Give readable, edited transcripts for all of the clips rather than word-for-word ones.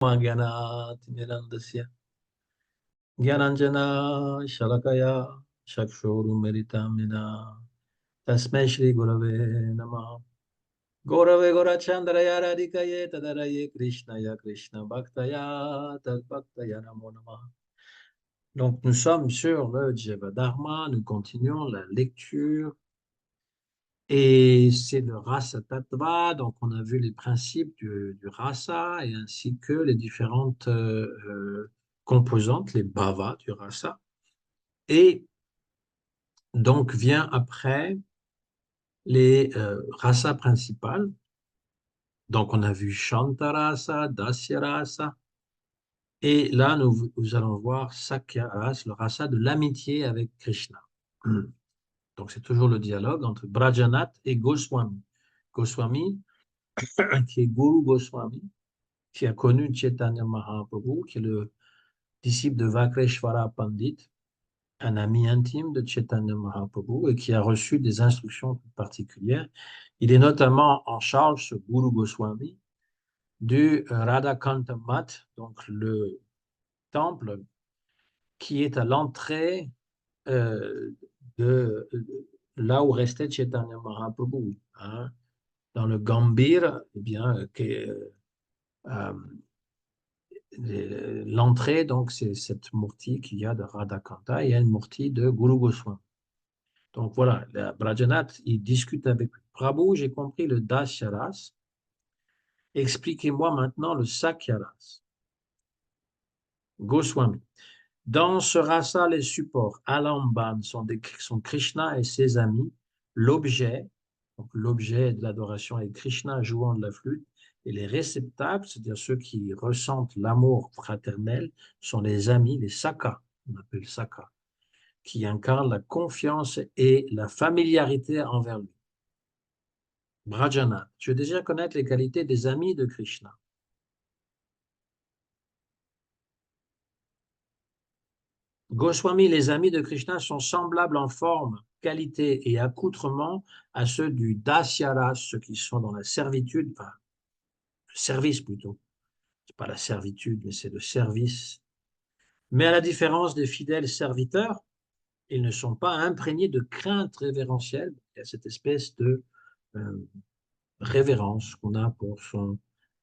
Magana Timirandasya Gyananjana Shalakaya Chakshurumeritamina Tasmai Shri Gurave Namah Gaurave Gaurachandraya Radhikaye Tadaraye Krishnaya Krishna Bhaktaya Tad Bhaktaya Namo Namah. Donc nous sommes sur le Jivadharma, nous continuons la lecture et c'est le Rasa Tattva, donc on a vu les principes du Rasa et ainsi que les différentes composantes, les bhavas du Rasa. Et donc vient après les rasas principales. Donc on a vu Shantarasa, Dasyarasa, et là nous allons voir Sakya-rasa, le rasa de l'amitié avec Krishna. Donc c'est toujours le dialogue entre Brajanath et Goswami. Goswami, qui est Guru Goswami, qui a connu Chaitanya Mahaprabhu, qui est le disciple de Vakreshvara Pandit, un ami intime de Chaitanya Mahaprabhu et qui a reçu des instructions particulières. Il est notamment en charge, ce Guru Goswami, du Radhakanta Math, donc le temple qui est à l'entrée euh, de là où restait Chaitanya Mahaprabhu, hein, dans le Gambhir, eh bien, euh, l'entrée, donc, c'est cette murti qu'il y a de Radhakanta et il y a une murti de Guru Goswami. Donc voilà, Brajanath, il discute avec Prabhu, j'ai compris le Dasyaras. Expliquez-moi maintenant le Sakyaras. Goswami. Dans ce rasa, les supports, Alamban, sont Krishna et ses amis. L'objet, donc l'objet de l'adoration est Krishna jouant de la flûte. Et les réceptacles, c'est-à-dire ceux qui ressentent l'amour fraternel, sont les amis, les sakas, on appelle sakas, qui incarnent la confiance et la familiarité envers lui. Brajanath, tu veux déjà connaître les qualités des amis de Krishna. Goswami, les amis de Krishna sont semblables en forme, qualité et accoutrement à ceux du Dasyaras, ceux qui sont dans la servitude, enfin, le service plutôt. C'est pas la servitude, mais c'est le service. Mais à la différence des fidèles serviteurs, ils ne sont pas imprégnés de crainte révérentielle. Il y a cette espèce de euh, révérence qu'on a pour son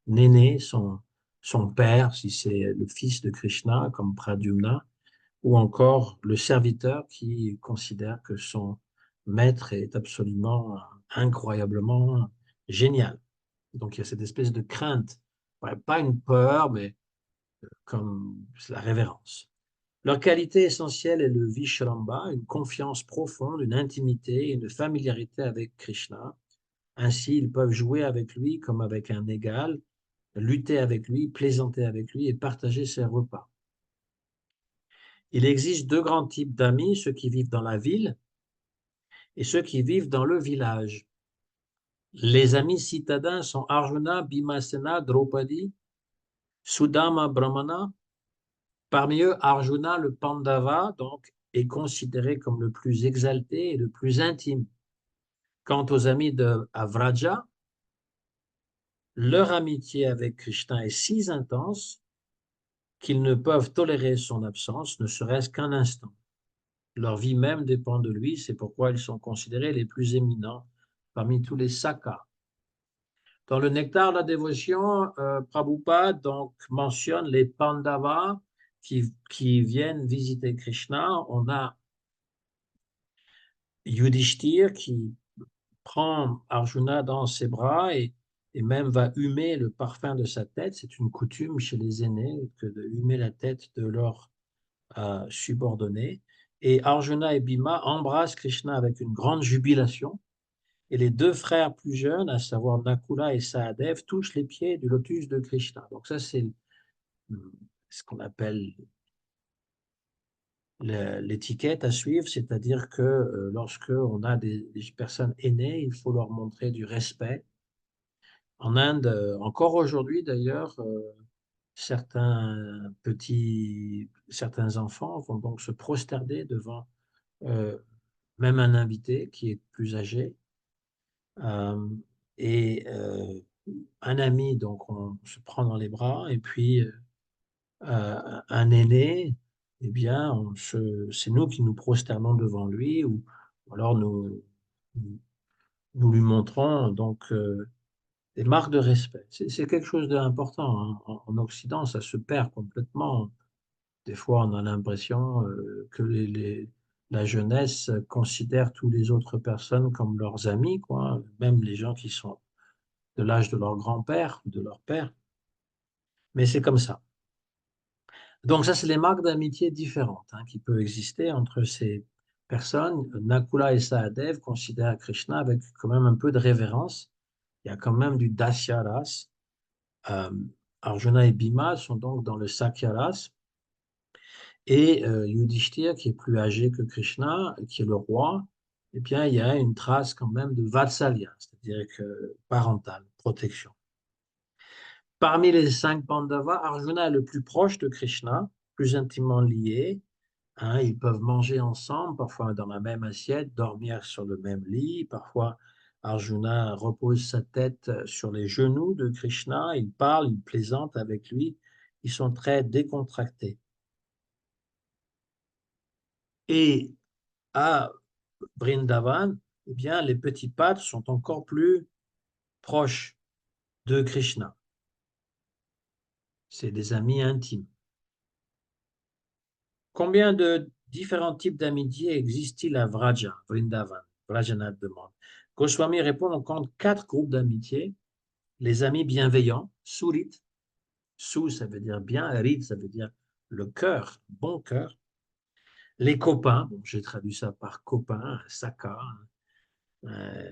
aîné, son père, si c'est le fils de Krishna, comme Pradyumna, ou encore le serviteur qui considère que son maître est absolument incroyablement génial. Donc il y a cette espèce de crainte, pas une peur, mais comme la révérence. Leur qualité essentielle est le Vishramba, une confiance profonde, une intimité, une familiarité avec Krishna. Ainsi, ils peuvent jouer avec lui comme avec un égal, lutter avec lui, plaisanter avec lui et partager ses repas. Il existe deux grands types d'amis, ceux qui vivent dans la ville et ceux qui vivent dans le village. Les amis citadins sont Arjuna, Bhimasena, Draupadi, Sudama, Brahmana. Parmi eux, Arjuna, le Pandava, donc, est considéré comme le plus exalté et le plus intime. Quant aux amis de Avraja, leur amitié avec Krishna est si intense qu'ils ne peuvent tolérer son absence, ne serait-ce qu'un instant. Leur vie même dépend de lui, c'est pourquoi ils sont considérés les plus éminents parmi tous les sakas. Dans le Nectar de la dévotion, Prabhupada donc, mentionne les Pandavas qui viennent visiter Krishna. On a Yudhishthir qui prend Arjuna dans ses bras et même va humer le parfum de sa tête. C'est une coutume chez les aînés que de humer la tête de leurs subordonnés. Et Arjuna et Bhima embrassent Krishna avec une grande jubilation. Et les deux frères plus jeunes, à savoir Nakula et Sahadev, touchent les pieds du lotus de Krishna. Donc ça, c'est ce qu'on appelle l'étiquette à suivre, c'est-à-dire que lorsque on a des personnes aînées, il faut leur montrer du respect. En Inde, encore aujourd'hui d'ailleurs, certains enfants vont donc se prosterner devant euh, même un invité qui est plus âgé. Euh, et un ami, donc on se prend dans les bras, et puis un aîné, eh bien, c'est nous qui nous prosternons devant lui, ou alors nous lui montrons donc des marques de respect. C'est quelque chose d'important, hein. En Occident, ça se perd complètement. Des fois, on a l'impression que la jeunesse considère toutes les autres personnes comme leurs amis, quoi, même les gens qui sont de l'âge de leur grand-père, de leur père. Mais c'est comme ça. Donc ça, c'est les marques d'amitié différentes, hein, qui peuvent exister entre ces personnes. Nakula et Sahadev considèrent Krishna avec quand même un peu de révérence. Il y a quand même du Dasyaras. Euh, Arjuna et Bhima sont donc dans le Sakyaras. Et Yudhishthira, qui est plus âgé que Krishna, qui est le roi, eh bien, il y a une trace quand même de Vatsalya, c'est-à-dire que parentale, protection. Parmi les 5 Pandavas, Arjuna est le plus proche de Krishna, plus intimement lié. Hein, ils peuvent manger ensemble, parfois dans la même assiette, dormir sur le même lit. Parfois, Arjuna repose sa tête sur les genoux de Krishna. Il parle, il plaisante avec lui. Ils sont très décontractés. Et à Vrindavan, eh bien, les petits pattes sont encore plus proches de Krishna. C'est des amis intimes. Combien de différents types d'amitié existent-ils à Vraja, Vrindavan? Vrajanath demande. Goswami répond, on compte 4 groupes d'amitié. Les amis bienveillants, Surit, Su ça veut dire bien, Rit ça veut dire le cœur, bon cœur. Les copains, bon, j'ai traduit ça par copain, Saka.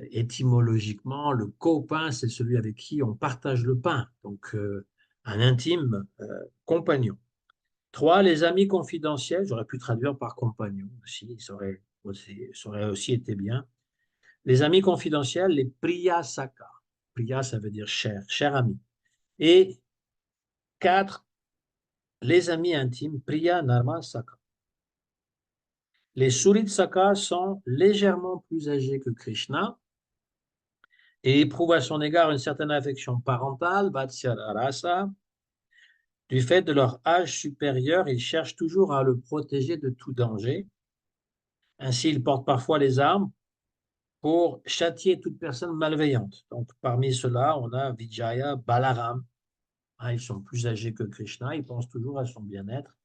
Étymologiquement, le copain, c'est celui avec qui on partage le pain, donc un intime compagnon. 3, les amis confidentiels, j'aurais pu traduire par compagnon aussi, ça aurait aussi été bien. Les amis confidentiels, les priya saka. Priya, ça veut dire cher, cher ami. Et 4, les amis intimes, priya narma saka. Les surit saka sont légèrement plus âgés que Krishna, et éprouvent à son égard une certaine affection parentale, Vatsyarasa. Du fait de leur âge supérieur, ils cherchent toujours à le protéger de tout danger. Ainsi, ils portent parfois les armes pour châtier toute personne malveillante. Donc, parmi ceux-là, on a Vijaya, Balaram. Hein, ils sont plus âgés que Krishna, ils pensent toujours à son bien-être.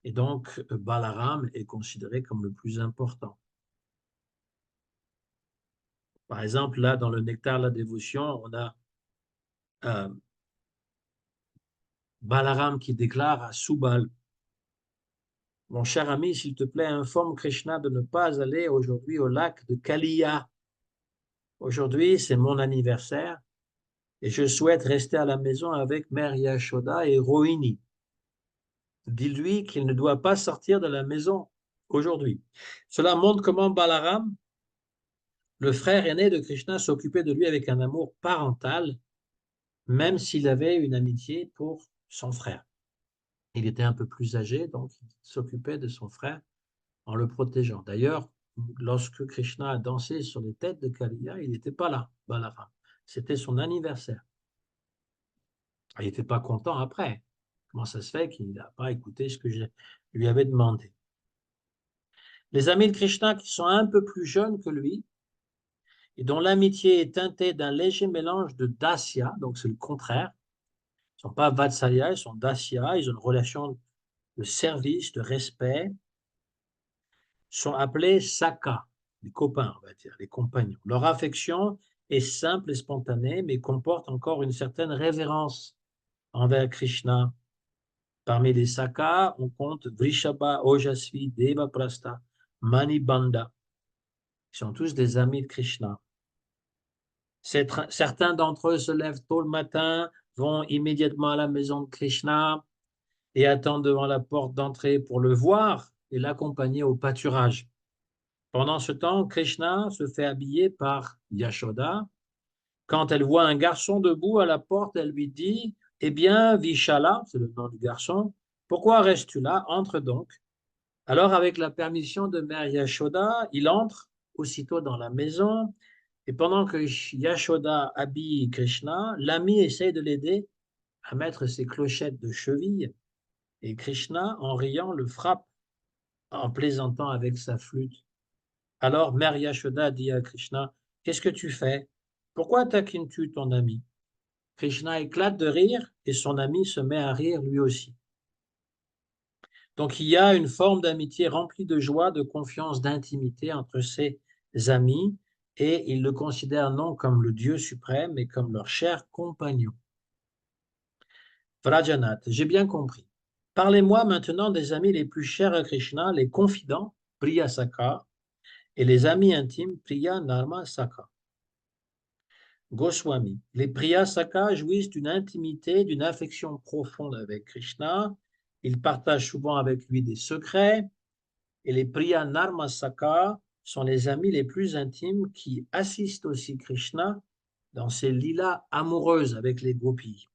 Et donc, Balaram est considéré comme le plus important. Par exemple, là, dans le Nectar de la dévotion, on a euh, Balaram qui déclare à Subal: mon cher ami, s'il te plaît, informe Krishna de ne pas aller aujourd'hui au lac de Kaliya. Aujourd'hui, c'est mon anniversaire et je souhaite rester à la maison avec Mère Yashoda et Rohini. Dis-lui qu'il ne doit pas sortir de la maison aujourd'hui. Cela montre comment Balaram, le frère aîné de Krishna, s'occupait de lui avec un amour parental, même s'il avait une amitié pour son frère. Il était un peu plus âgé, donc il s'occupait de son frère en le protégeant. D'ailleurs, lorsque Krishna a dansé sur les têtes de Kaliya, il n'était pas là, Balaram. C'était son anniversaire. Il n'était pas content après. Comment ça se fait qu'il n'a pas écouté ce que je lui avais demandé? Les amis de Krishna qui sont un peu plus jeunes que lui et dont l'amitié est teintée d'un léger mélange de dasya, donc c'est le contraire. Ils ne sont pas vatsalya, ils sont dasya, ils ont une relation de service, de respect, sont appelés Saka, les copains, on va dire, les compagnons. Leur affection est simple et spontanée, mais comporte encore une certaine révérence envers Krishna. Parmi les Saka, on compte Vrishabha, Ojasvi, Devaprastha, Manibanda. Ils sont tous des amis de Krishna. Certains d'entre eux se lèvent tôt le matin, vont immédiatement à la maison de Krishna et attendent devant la porte d'entrée pour le voir et l'accompagner au pâturage. Pendant ce temps, Krishna se fait habiller par Yashoda. Quand elle voit un garçon debout à la porte, elle lui dit: eh bien, Vishala, c'est le nom du garçon, pourquoi restes-tu là? Entre donc. Alors, avec la permission de Mère Yashoda, il entre aussitôt dans la maison Et pendant que Yashoda habille Krishna, l'ami essaye de l'aider à mettre ses clochettes de cheville et Krishna, en riant, le frappe en plaisantant avec sa flûte. Alors Mère Yashoda dit à Krishna, qu'est-ce que tu fais? Pourquoi taquines-tu ton ami? Krishna éclate de rire et son ami se met à rire lui aussi. Donc il y a une forme d'amitié remplie de joie, de confiance, d'intimité entre ces amis et ils le considèrent non comme le Dieu suprême, mais comme leur cher compagnon. Vrajanath, j'ai bien compris. Parlez-moi maintenant des amis les plus chers à Krishna, les confidents, Priya Saka, et les amis intimes, Priya Narma Saka. Goswami, les Priya Saka jouissent d'une intimité, d'une affection profonde avec Krishna. Ils partagent souvent avec lui des secrets. Et les Priya Narmasaka sont les amis les plus intimes qui assistent aussi Krishna dans ses lilas amoureuses avec les gopis.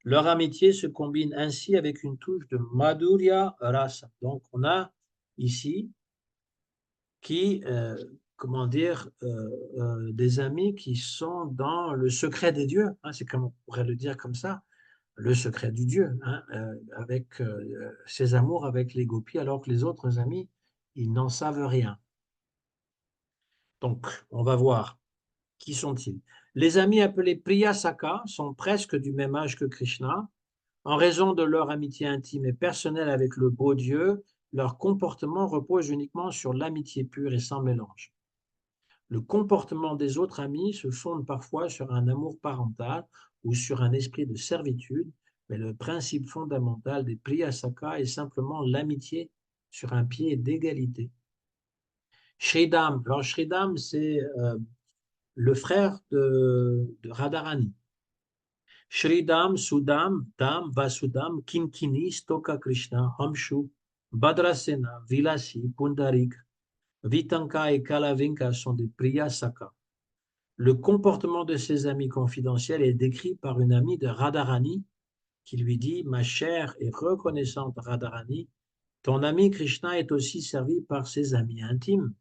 Leur amitié se combine ainsi avec une touche de Madhurya Rasa. Donc on a ici qui, comment dire, des amis qui sont dans le secret des dieux, hein, c'est comme on pourrait le dire comme ça, le secret du Dieu, hein, avec ses amours avec les gopis, alors que les autres amis, ils n'en savent rien. Donc, on va voir. Qui sont-ils? Les amis appelés Priya Saka sont presque du même âge que Krishna. En raison de leur amitié intime et personnelle avec le beau Dieu, leur comportement repose uniquement sur l'amitié pure et sans mélange. Le comportement des autres amis se fonde parfois sur un amour parental ou sur un esprit de servitude, mais le principe fondamental des Priya Saka est simplement l'amitié sur un pied d'égalité. Shridam, alors Shridam, c'est le frère de Radharani. Shridam, Sudam, Dam, Vasudam, Kinkini, Stoka Krishna, Hamshu, Bhadrasena, Vilasi, Pundarik, Vitanka et Kalavinka sont des Priya Saka. Le comportement de ses amis confidentiels est décrit par une amie de Radharani qui lui dit « Ma chère et reconnaissante Radharani, ton ami Krishna est aussi servi par ses amis intimes.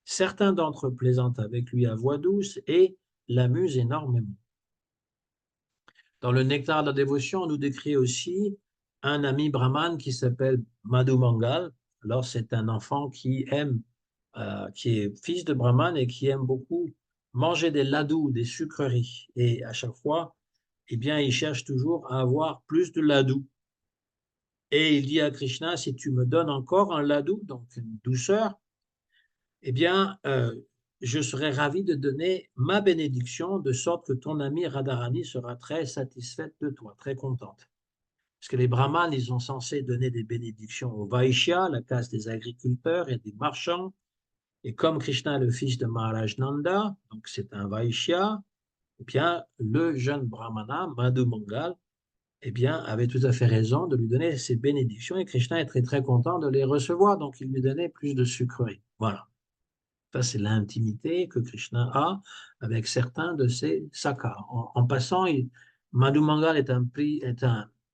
Certains d'entre eux plaisantent avec lui à voix douce et l'amusent énormément. » Dans le Nectar de la dévotion, on nous décrit aussi un ami brahman qui s'appelle Madhu Mangal. Alors, c'est un enfant qui aime, qui est fils de brahman et qui aime beaucoup manger des ladous, des sucreries. Et à chaque fois, eh bien, il cherche toujours à avoir plus de ladous. Et il dit à Krishna, si tu me donnes encore un ladou, donc une douceur, eh bien, je serai ravi de donner ma bénédiction, de sorte que ton amie Radharani sera très satisfaite de toi, très contente. Parce que les brahmanes, ils sont censés donner des bénédictions aux Vaishyas, la caste des agriculteurs et des marchands. Et comme Krishna est le fils de Maharaj Nanda, donc c'est un Vaishya, eh bien, le jeune brahmana, Madhu Mangal, eh bien, avait tout à fait raison de lui donner ses bénédictions et Krishna est très, très content de les recevoir, donc il lui donnait plus de sucreries. Voilà. Ça, c'est l'intimité que Krishna a avec certains de ses sakas. En passant, Madhu Mangal est un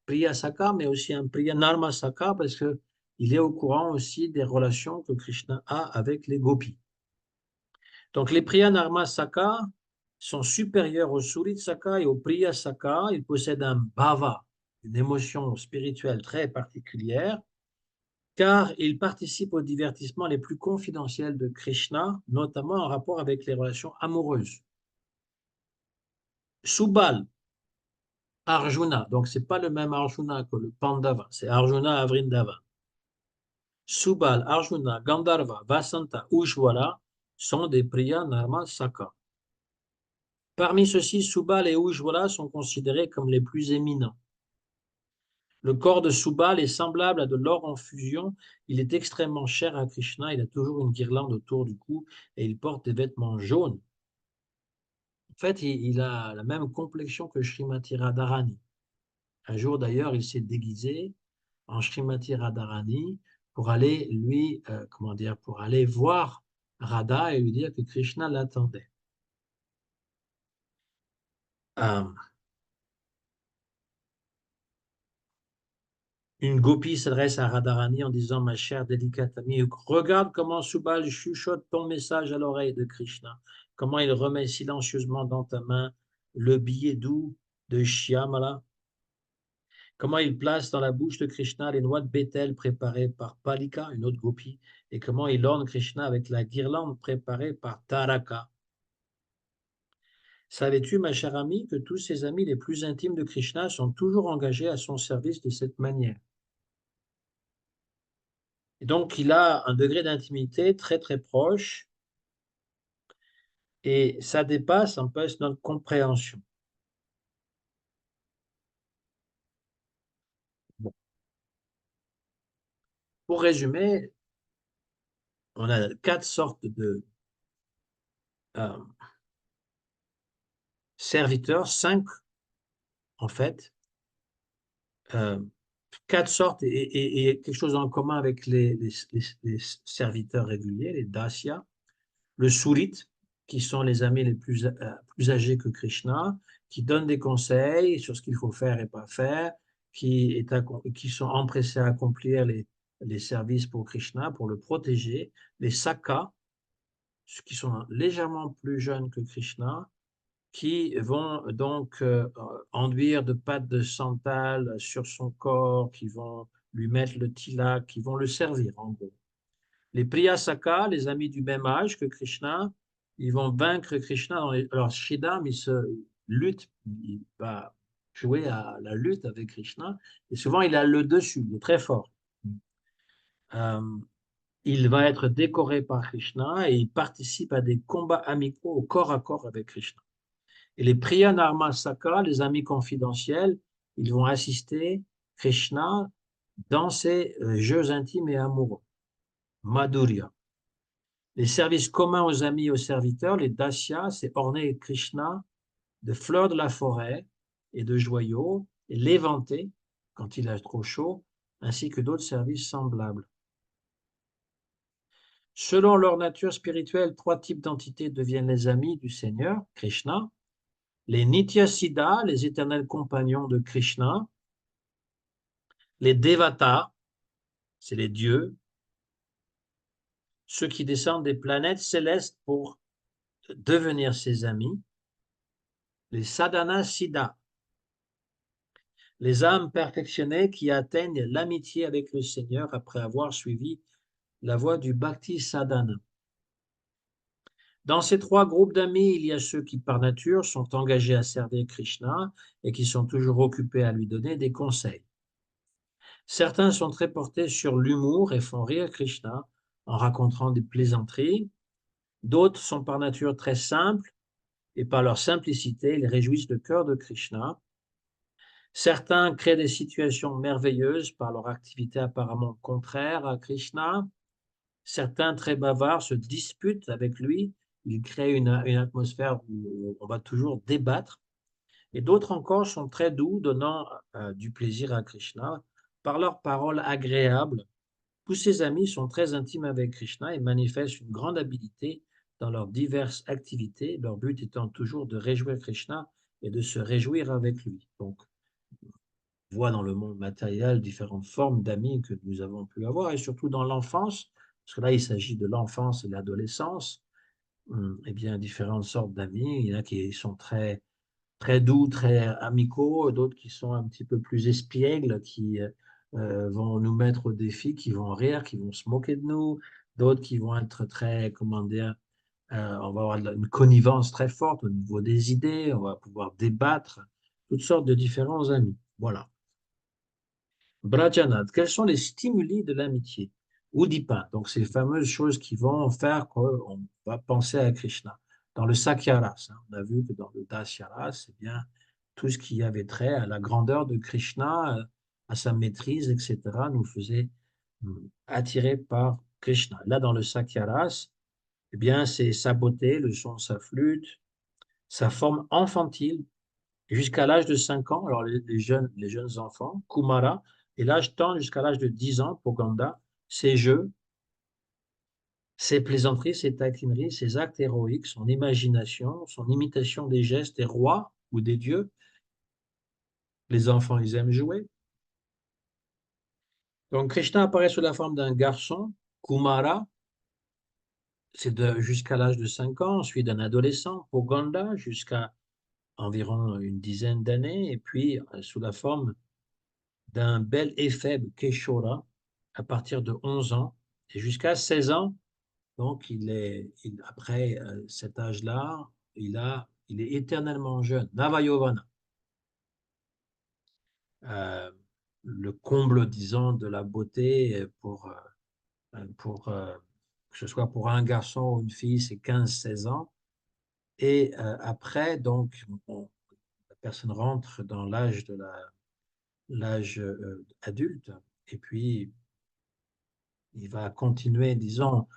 Priya Saka, mais aussi un Priya Narma Saka, parce qu'il est au courant aussi des relations que Krishna a avec les gopis. Donc, les Priya Narma Saka sont supérieurs au Surit Saka et au Priya Saka. Ils possèdent un bhava, une émotion spirituelle très particulière, car ils participent aux divertissements les plus confidentiels de Krishna, notamment en rapport avec les relations amoureuses. Subal, Arjuna, donc ce n'est pas le même Arjuna que le Pandava, c'est Arjuna à Vrindavan. Subal, Arjuna, Gandharva, Vasanta, Ujjvala sont des Priya Narma Saka. Parmi ceux-ci, Subal et Ujjvala sont considérés comme les plus éminents. Le corps de Subal est semblable à de l'or en fusion. Il est extrêmement cher à Krishna. Il a toujours une guirlande autour du cou et il porte des vêtements jaunes. En fait, il a la même complexion que Srimati Radharani. Un jour, d'ailleurs, il s'est déguisé en Srimati Radharani pour aller pour aller voir Radha et lui dire que Krishna l'attendait. Une gopi s'adresse à Radharani en disant « Ma chère délicate amie, regarde comment Subal chuchote ton message à l'oreille de Krishna. comment il remet silencieusement dans ta main le billet doux de Shyamala, comment il place dans la bouche de Krishna les noix de Bethel préparées par Palika, une autre gopi, et comment il orne Krishna avec la guirlande préparée par Taraka. Savais-tu, ma chère amie, que tous ses amis les plus intimes de Krishna sont toujours engagés à son service de cette manière? Et donc, il a un degré d'intimité très, très proche, et ça dépasse un peu notre compréhension. Bon. Pour résumer, on a 4 sortes de euh, serviteurs, 5 en fait, euh, 4 sortes et quelque chose en commun avec les serviteurs réguliers, les dasya, le surit, qui sont les amis les plus âgés que Krishna, qui donnent des conseils sur ce qu'il faut faire et pas faire, qui sont empressés à accomplir les services pour Krishna, pour le protéger, les sakas, qui sont légèrement plus jeunes que Krishna, qui vont donc enduire de pâte de santal sur son corps, qui vont lui mettre le tilak, qui vont le servir en gros. Les Priyasaka, les amis du même âge que Krishna, ils vont vaincre Krishna. Alors Sridham, il se lutte, il va jouer à la lutte avec Krishna, et souvent il a le dessus, il est très fort. Euh, il va être décoré par Krishna et il participe à des combats amicaux au corps à corps avec Krishna. Et les Priyanarmasaka, les amis confidentiels, ils vont assister Krishna dans ses jeux intimes et amoureux. Madhurya. Les services communs aux amis et aux serviteurs, les dasyas, c'est orner Krishna de fleurs de la forêt et de joyaux, et l'éventer quand il a trop chaud, ainsi que d'autres services semblables. Selon leur nature spirituelle, 3 types d'entités deviennent les amis du Seigneur, Krishna. Les Nityasiddhas, les éternels compagnons de Krishna. Les Devatas, c'est les dieux, ceux qui descendent des planètes célestes pour devenir ses amis. Les Sadhana Siddhas, les âmes perfectionnées qui atteignent l'amitié avec le Seigneur après avoir suivi la voie du Bhakti Sadhana. Dans ces 3 groupes d'amis, il y a ceux qui, par nature, sont engagés à servir Krishna et qui sont toujours occupés à lui donner des conseils. Certains sont très portés sur l'humour et font rire Krishna en racontant des plaisanteries. D'autres sont par nature très simples et par leur simplicité, ils réjouissent le cœur de Krishna. Certains créent des situations merveilleuses par leur activité apparemment contraire à Krishna. Certains, très bavards, se disputent avec lui. Ils créent une atmosphère où on va toujours débattre. Et d'autres encore sont très doux, donnant du plaisir à Krishna par leurs paroles agréables. Tous ces amis sont très intimes avec Krishna et manifestent une grande habileté dans leurs diverses activités, leur but étant toujours de réjouir Krishna et de se réjouir avec lui. Donc, on voit dans le monde matériel différentes formes d'amis que nous avons pu avoir, et surtout dans l'enfance, parce que là, il s'agit de l'enfance et de l'adolescence, eh bien, différentes sortes d'amis. Il y en a qui sont très, très doux, très amicaux, d'autres qui sont un petit peu plus espiègles, qui vont nous mettre au défi, qui vont rire, qui vont se moquer de nous, d'autres qui vont être très, comment dire, on va avoir une connivence très forte au niveau des idées, on va pouvoir débattre, toutes sortes de différents amis. Voilà. Brajanad, quels sont les stimuli de l'amitié? Udipa, donc ces fameuses choses qui vont faire qu'on va penser à Krishna. Dans le Sakyaras, on a vu que dans le Dasyaras, c'est bien tout ce qui avait trait à la grandeur de Krishna, à sa maîtrise, etc., nous faisait attirer par Krishna. Là, dans le Sakyaras, eh bien, c'est sa beauté, le son de sa flûte, sa forme infantile, jusqu'à l'âge de 5 ans, alors les jeunes enfants, Kumara, et l'âge tend jusqu'à l'âge de 10 ans pour Ganda, ses jeux, ses plaisanteries, ses taquineries, ses actes héroïques, son imagination, son imitation des gestes des rois ou des dieux. Les enfants, ils aiment jouer. Donc Krishna apparaît sous la forme d'un garçon, Kumara, c'est jusqu'à l'âge de 5 ans, ensuite d'un adolescent, Poganda, jusqu'à environ une dizaine d'années, et puis sous la forme d'un bel éphèbe Keshora à partir de 11 ans et jusqu'à 16 ans. Donc, après cet âge-là, il est éternellement jeune. Navayovana, euh, le comble, disons, de la beauté pour que ce soit pour un garçon ou une fille, c'est 15-16 ans. Et après, donc, la personne rentre dans l'âge adulte, et puis il va continuer, disons,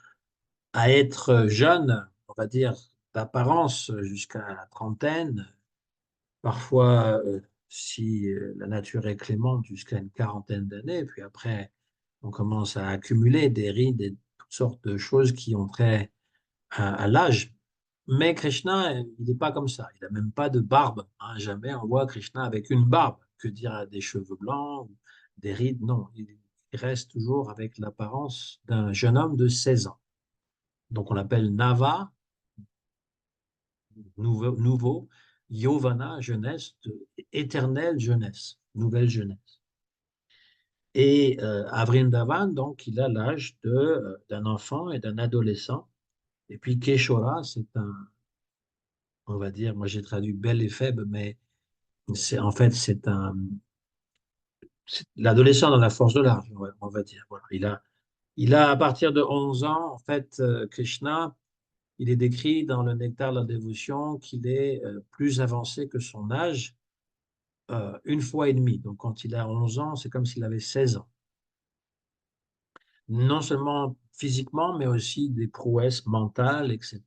à être jeune, on va dire, d'apparence jusqu'à la trentaine, parfois, si la nature est clémente, jusqu'à une quarantaine d'années, puis après, on commence à accumuler des rides et toutes sortes de choses qui ont trait à l'âge. Mais Krishna, il n'est pas comme ça. Il n'a même pas de barbe, hein. Jamais on voit Krishna avec une barbe. Que dire des cheveux blancs, des rides? Non, il reste toujours avec l'apparence d'un jeune homme de 16 ans. Donc on l'appelle Nava, nouveau, Yovana, jeunesse, éternelle jeunesse, nouvelle jeunesse. Et à Vrindavan, donc, il a l'âge d'un enfant et d'un adolescent. Et puis Keshora, on va dire, moi j'ai traduit bel et faible, mais en fait, c'est l'adolescent dans la force de l'âge, ouais, on va dire. Voilà. À partir de 11 ans, en fait, Krishna, il est décrit dans le Nectar de la dévotion qu'il est plus avancé que son âge, une fois et demie. Donc, quand il a 11 ans, c'est comme s'il avait 16 ans. Non seulement physiquement, mais aussi des prouesses mentales, etc.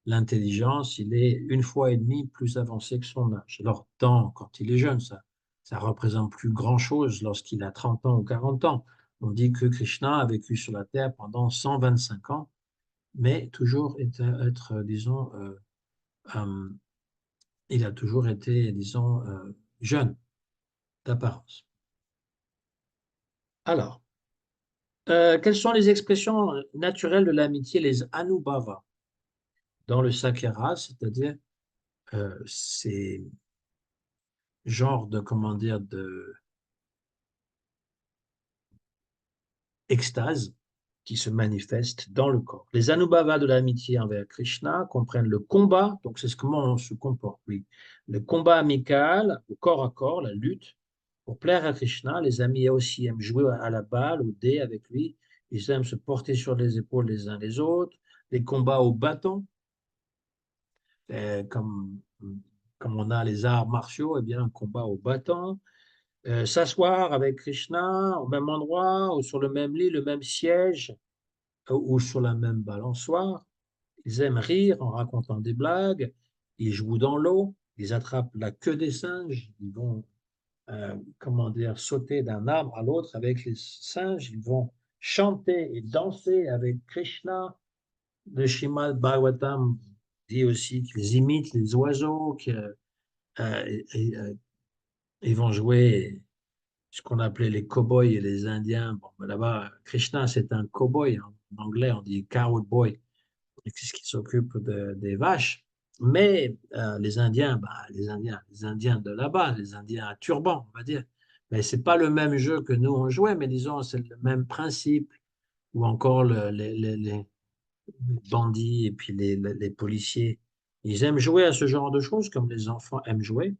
L'intelligence, il est une fois et demie plus avancé que son âge. Alors, quand il est jeune, ça représente plus grand-chose lorsqu'il a 30 ans ou 40 ans. On dit que Krishna a vécu sur la Terre pendant 125 ans, mais disons, euh, il a toujours été, disons, jeune d'apparence. Alors, quelles sont les expressions naturelles de l'amitié, les anubhava, dans le Sakara, c'est-à-dire ces genres de, comment dire, de extase qui se manifestent dans le corps. Les anubhavas de l'amitié envers Krishna comprennent le combat, donc c'est comment on se comporte, oui. Le combat amical, au corps à corps, la lutte. Pour plaire à Krishna, les amis aussi aiment jouer à la balle, au dé avec lui. Ils aiment se porter sur les épaules les uns les autres. Les combats au bâton, comme, comme on a les arts martiaux, eh bien, un combat au bâton. S'asseoir avec Krishna au même endroit, ou sur le même lit, le même siège, ou sur la même balançoire. Ils aiment rire en racontant des blagues. Ils jouent dans l'eau. Ils attrapent la queue des singes. Ils vont, comment dire, sauter d'un arbre à l'autre avec les singes. Ils vont chanter et danser avec Krishna. Le Shrimad Bhagavatam dit aussi qu'ils imitent les oiseaux, qu'ils vont jouer ce qu'on appelait les cow-boys et les Indiens. Bon, ben là-bas, Krishna, c'est un cow-boy. En anglais, on dit cowboy. C'est ce qui s'occupe des vaches. Mais les Indiens, bah, les Indiens de là-bas, les Indiens à turban, on va dire. Mais c'est pas le même jeu que nous on jouait, mais disons, c'est le même principe. Ou encore les bandits et puis les policiers. Ils aiment jouer à ce genre de choses comme les enfants aiment jouer.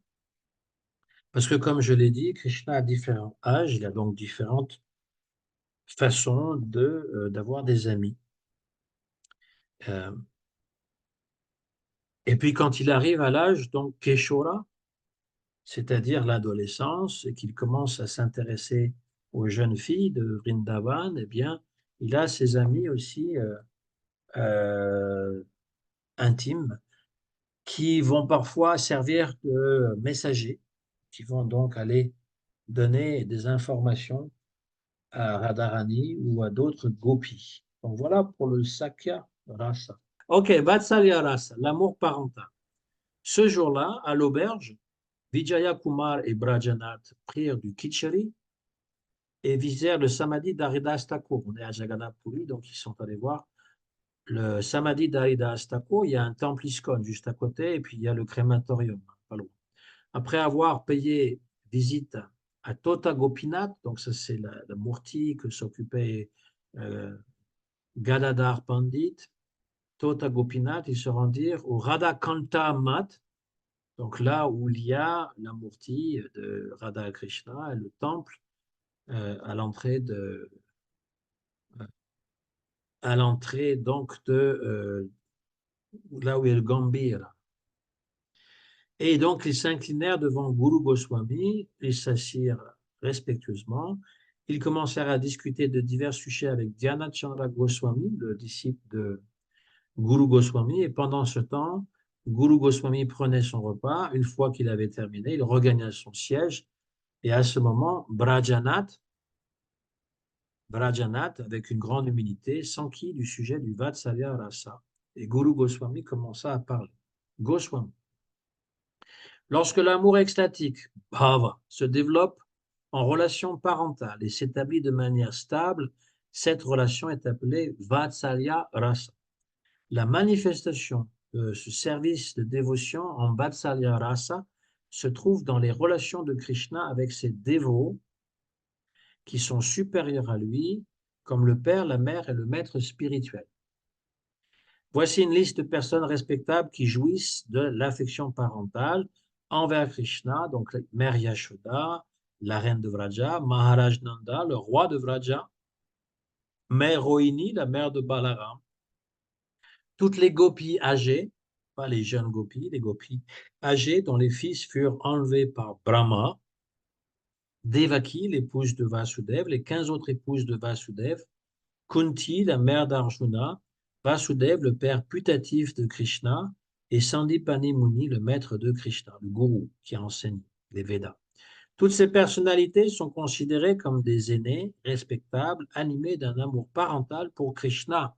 Parce que, comme je l'ai dit, Krishna a différents âges, il a donc différentes façons d'avoir des amis. Euh, et puis, quand il arrive à l'âge, donc, Keshora, c'est-à-dire l'adolescence, et qu'il commence à s'intéresser aux jeunes filles de Vrindavan, eh bien, il a ses amis aussi euh, intimes qui vont parfois servir de messagers, qui vont donc aller donner des informations à Radharani ou à d'autres gopis. Donc voilà pour le Sakya Rasa. Ok, Vatsalya Rasa, l'amour parental. Ce jour-là, à l'auberge, Vijaya Kumar et Brajanath prirent du kitchari et visitèrent le samadhi d'Haridas Thakur. On est à Jagannath Puri, donc ils sont allés voir le Samadhi d'Arida Astako, il y a un temple ISKCON juste à côté, et puis il y a le crématorium, pas loin. Après avoir payé visite à Tota Gopinath, donc ça c'est la Murti que s'occupait Gadadhar Pandit, Tota Gopinath, ils se rendirent au Radhakanta Math, donc là où il y a la Murti de Radha Krishna, le temple à l'entrée donc de là où est le Gambhira. Et donc, ils s'inclinèrent devant Guru Goswami, ils s'assirent respectueusement. Ils commencèrent à discuter de divers sujets avec Dhyana Chandra Goswami, le disciple de Guru Goswami. Et pendant ce temps, Guru Goswami prenait son repas. Une fois qu'il avait terminé, il regagna son siège. Et à ce moment, Brajanath, avec une grande humilité, s'enquit du sujet du Vatsalya Rasa. Et Guru Goswami commença à parler. Goswami. Lorsque l'amour extatique, bhava, se développe en relation parentale et s'établit de manière stable, cette relation est appelée Vatsalya Rasa. La manifestation de ce service de dévotion en Vatsalya Rasa se trouve dans les relations de Krishna avec ses dévots qui sont supérieurs à lui, comme le père, la mère et le maître spirituel. Voici une liste de personnes respectables qui jouissent de l'affection parentale envers Krishna, donc Mère Yashoda, la reine de Vraja, Maharaj Nanda, le roi de Vraja, Mère Rohini, la mère de Balaram, toutes les gopis âgées, pas les jeunes gopis, les gopis âgées dont les fils furent enlevés par Brahma, Devaki, l'épouse de Vasudev, les 15 autres épouses de Vasudev, Kunti, la mère d'Arjuna, Vasudev, le père putatif de Krishna, et Sandipani Muni, le maître de Krishna, le gourou qui enseigne les Védas. Toutes ces personnalités sont considérées comme des aînés respectables, animés d'un amour parental pour Krishna.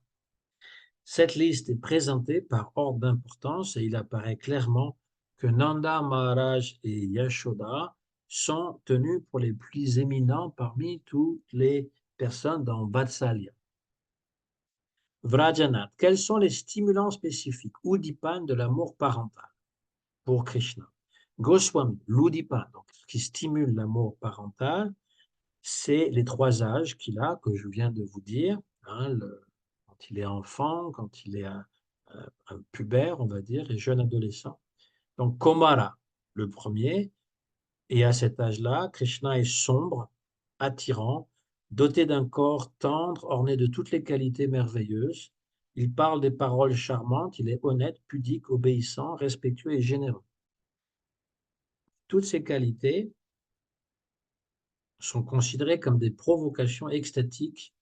Cette liste est présentée par ordre d'importance et il apparaît clairement que Nanda Maharaj et Yashoda sont tenus pour les plus éminents parmi toutes les personnes dans Vatsalya. Vrajanath, quels sont les stimulants spécifiques Udipan de l'amour parental pour Krishna? Goswami, l'Udipan, donc ce qui stimule l'amour parental, c'est les 3 âges qu'il a, que je viens de vous dire, hein, quand il est enfant, quand il est un pubère, on va dire, et jeune adolescent. Donc Komara, le premier, et à cet âge-là, Krishna est sombre, attirant, doté d'un corps tendre, orné de toutes les qualités merveilleuses. Il parle des paroles charmantes, il est honnête, pudique, obéissant, respectueux et généreux. Toutes ces qualités sont considérées comme des provocations extatiques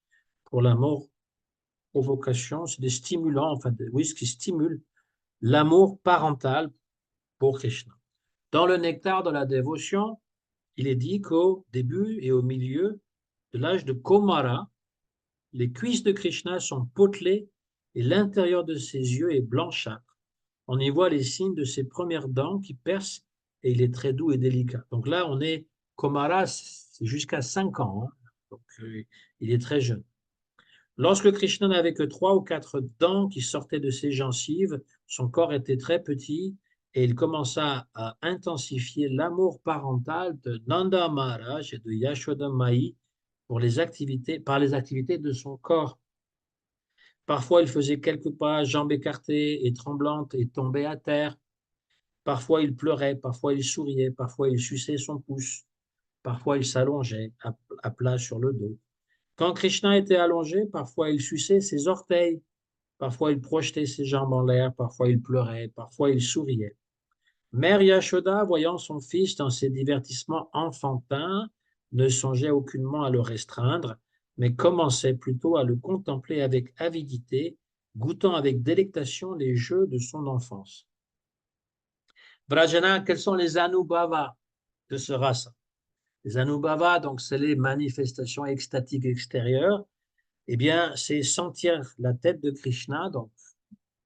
pour l'amour. Provocation, c'est des stimulants, enfin, oui, ce qui stimule l'amour parental pour Krishna. Dans le nectar de la dévotion, il est dit qu'au début et au milieu de l'âge de Komara, les cuisses de Krishna sont potelées et l'intérieur de ses yeux est blanchâtre. On y voit les signes de ses premières dents qui percent et il est très doux et délicat. Donc là, on est Komara, c'est jusqu'à 5 ans, hein. Donc il est très jeune. Lorsque Krishna n'avait que 3 ou 4 dents qui sortaient de ses gencives, son corps était très petit et il commença à intensifier l'amour parental de Nanda Maharaj et de Yashoda Mai par les activités de son corps. Parfois, il faisait quelques pas, jambes écartées et tremblantes, et tombait à terre. Parfois, il pleurait, parfois, il souriait, parfois, il suçait son pouce, parfois, il s'allongeait à plat sur le dos. Quand Krishna était allongé, parfois, il suçait ses orteils, parfois, il projetait ses jambes en l'air, parfois, il pleurait, parfois, il souriait. Mère Yashoda, voyant son fils dans ses divertissements enfantins, ne songeait aucunement à le restreindre, mais commençait plutôt à le contempler avec avidité, goûtant avec délectation les jeux de son enfance. Vrajana, quels sont les anubhavas de ce rasa? Les anubhavas, donc, c'est les manifestations extatiques extérieures. Eh bien, c'est sentir la tête de Krishna, donc,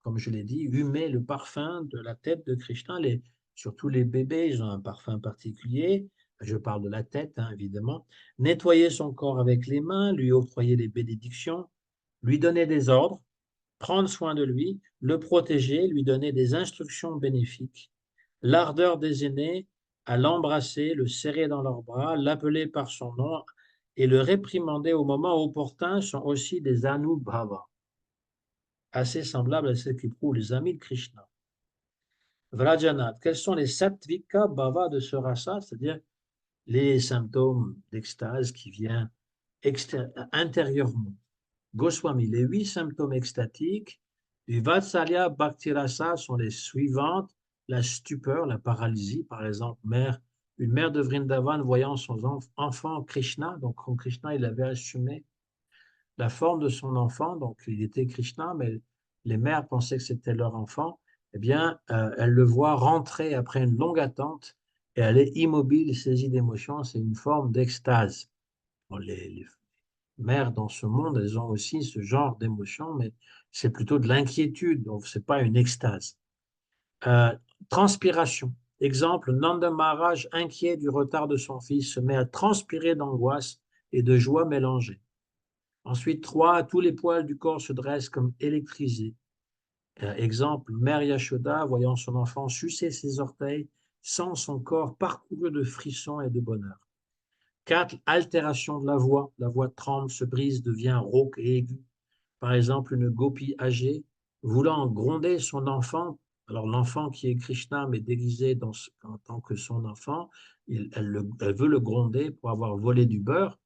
comme je l'ai dit, humer le parfum de la tête de Krishna. Surtout les bébés, ils ont un parfum particulier. Je parle de la tête, hein, évidemment. Nettoyer son corps avec les mains, lui octroyer les bénédictions, lui donner des ordres, prendre soin de lui, le protéger, lui donner des instructions bénéfiques. L'ardeur des aînés à l'embrasser, le serrer dans leurs bras, l'appeler par son nom et le réprimander au moment opportun sont aussi des anubhava, assez semblables à ceux qui prouvent les amis de Krishna. Vrajanat, quels sont les sattvika bhava de ce rasa, c'est-à-dire les symptômes d'extase qui viennent intérieurement? Goswami, les 8 symptômes extatiques du Vatsalya Bhakti Rasa sont les suivantes: la stupeur, la paralysie, par exemple, une mère de Vrindavan voyant son enfant Krishna, donc quand Krishna il avait assumé la forme de son enfant, donc il était Krishna, mais les mères pensaient que c'était leur enfant, eh bien, elle le voit rentrer après une longue attente et elle est immobile, saisie d'émotion, c'est une forme d'extase. Bon, les mères dans ce monde, elles ont aussi ce genre d'émotion, mais c'est plutôt de l'inquiétude, donc ce n'est pas une extase. Euh, Transpiration. Exemple, Nanda Maharaj, inquiet du retard de son fils, se met à transpirer d'angoisse et de joie mélangée. Ensuite, 3, tous les poils du corps se dressent comme électrisés. Exemple, Mère Yashoda, voyant son enfant sucer ses orteils, sent son corps parcouru de frissons et de bonheur. 4, altération de la voix. La voix tremble, se brise, devient rauque et aiguë. Par exemple, une gopi âgée voulant gronder son enfant, alors l'enfant qui est Krishna mais déguisé en tant que son enfant, elle veut le gronder pour avoir volé du beurre,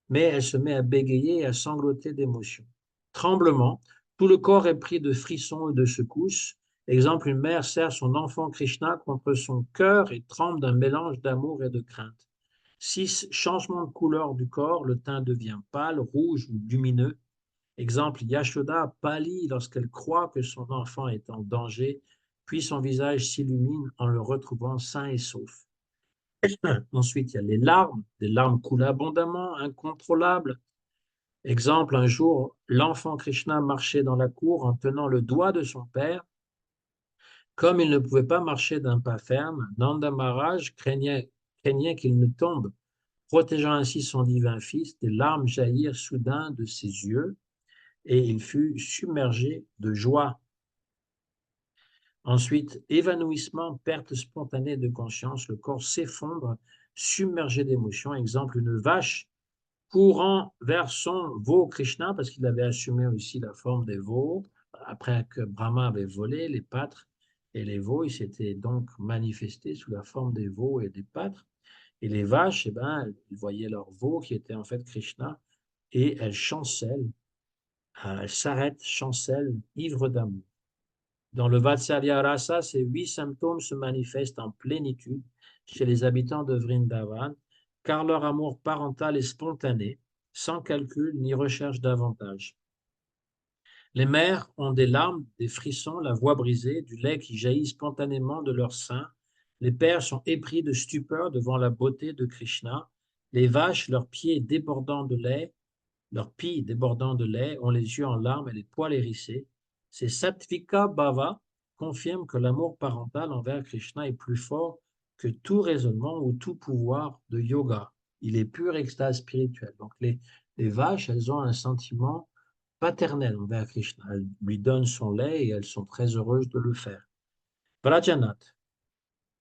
mais elle se met à bégayer et à sangloter d'émotion. Tremblement, tout le corps est pris de frissons et de secousses. Exemple, une mère serre son enfant Krishna contre son cœur et tremble d'un mélange d'amour et de crainte. 6, changement de couleur du corps, le teint devient pâle, rouge ou lumineux. Exemple, Yashoda pâlit lorsqu'elle croit que son enfant est en danger, puis son visage s'illumine en le retrouvant sain et sauf. Ensuite, il y a les larmes. Des larmes coulent abondamment, incontrôlables. Exemple, un jour, l'enfant Krishna marchait dans la cour en tenant le doigt de son père. Comme il ne pouvait pas marcher d'un pas ferme, Nanda Maharaj craignait qu'il ne tombe. Protégeant ainsi son divin fils, des larmes jaillirent soudain de ses yeux et il fut submergé de joie. Ensuite, évanouissement, perte spontanée de conscience, le corps s'effondre, submergé d'émotions. Exemple, une vache courant vers son veau Krishna, parce qu'il avait assumé aussi la forme des veaux, après que Brahma avait volé les pâtres et les veaux, il s'était donc manifesté sous la forme des veaux et des pâtres. Et les vaches, eh ben, elles voyaient leur veau qui était en fait Krishna, et elles chancellent, elles s'arrêtent, chancellent, ivres d'amour. Dans le Vatsalya Rasa, ces 8 symptômes se manifestent en plénitude chez les habitants de Vrindavan, car leur amour parental est spontané, sans calcul ni recherche d'avantage. Les mères ont des larmes, des frissons, la voix brisée, du lait qui jaillit spontanément de leur sein. Les pères sont épris de stupeur devant la beauté de Krishna. Les vaches, leurs pieds débordant de lait, leurs pieds débordant de lait, ont les yeux en larmes et les poils hérissés. Ces sattvika bhava confirment que l'amour parental envers Krishna est plus fort que tout raisonnement ou tout pouvoir de yoga. Il est pure extase spirituelle. Donc les vaches, elles ont un sentiment paternel envers Krishna. Elles lui donnent son lait et elles sont très heureuses de le faire. Vrajanat.